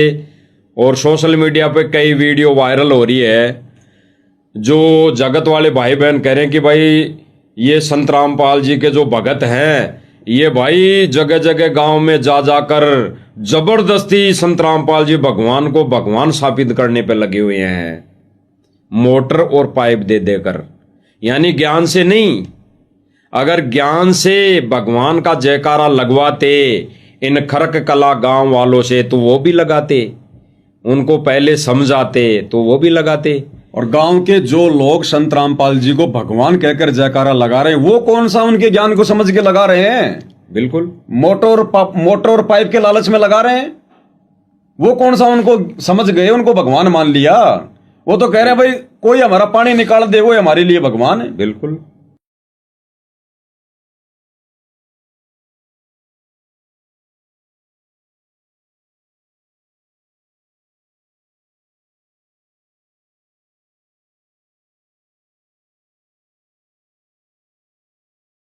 और सोशल मीडिया पे कई वीडियो वायरल हो रही है जो जगत वाले भाई बहन कह रहे हैं कि भाई ये संत रामपाल जी के जो भगत हैं ये भाई जगह जगह गांव में जा जाकर जबरदस्ती संत रामपाल जी भगवान को भगवान साबित करने पे लगे हुए हैं, मोटर और पाइप दे देकर। यानी ज्ञान से नहीं, अगर ज्ञान से भगवान का जयकारा लगवाते इन खरक कला गांव वालों से तो वो भी लगाते, उनको पहले समझाते तो वो भी लगाते। और गांव के जो लोग संत रामपाल जी को भगवान कहकर जयकारा लगा रहे हैं वो कौन सा उनके ज्ञान को समझ के लगा रहे हैं? बिल्कुल मोटर और पाइप के लालच में लगा रहे हैं। वो कौन सा उनको समझ गए, उनको भगवान मान लिया? वो तो कह रहे हैं भाई कोई हमारा पानी निकाल दे वो हमारे लिए भगवान है। बिल्कुल।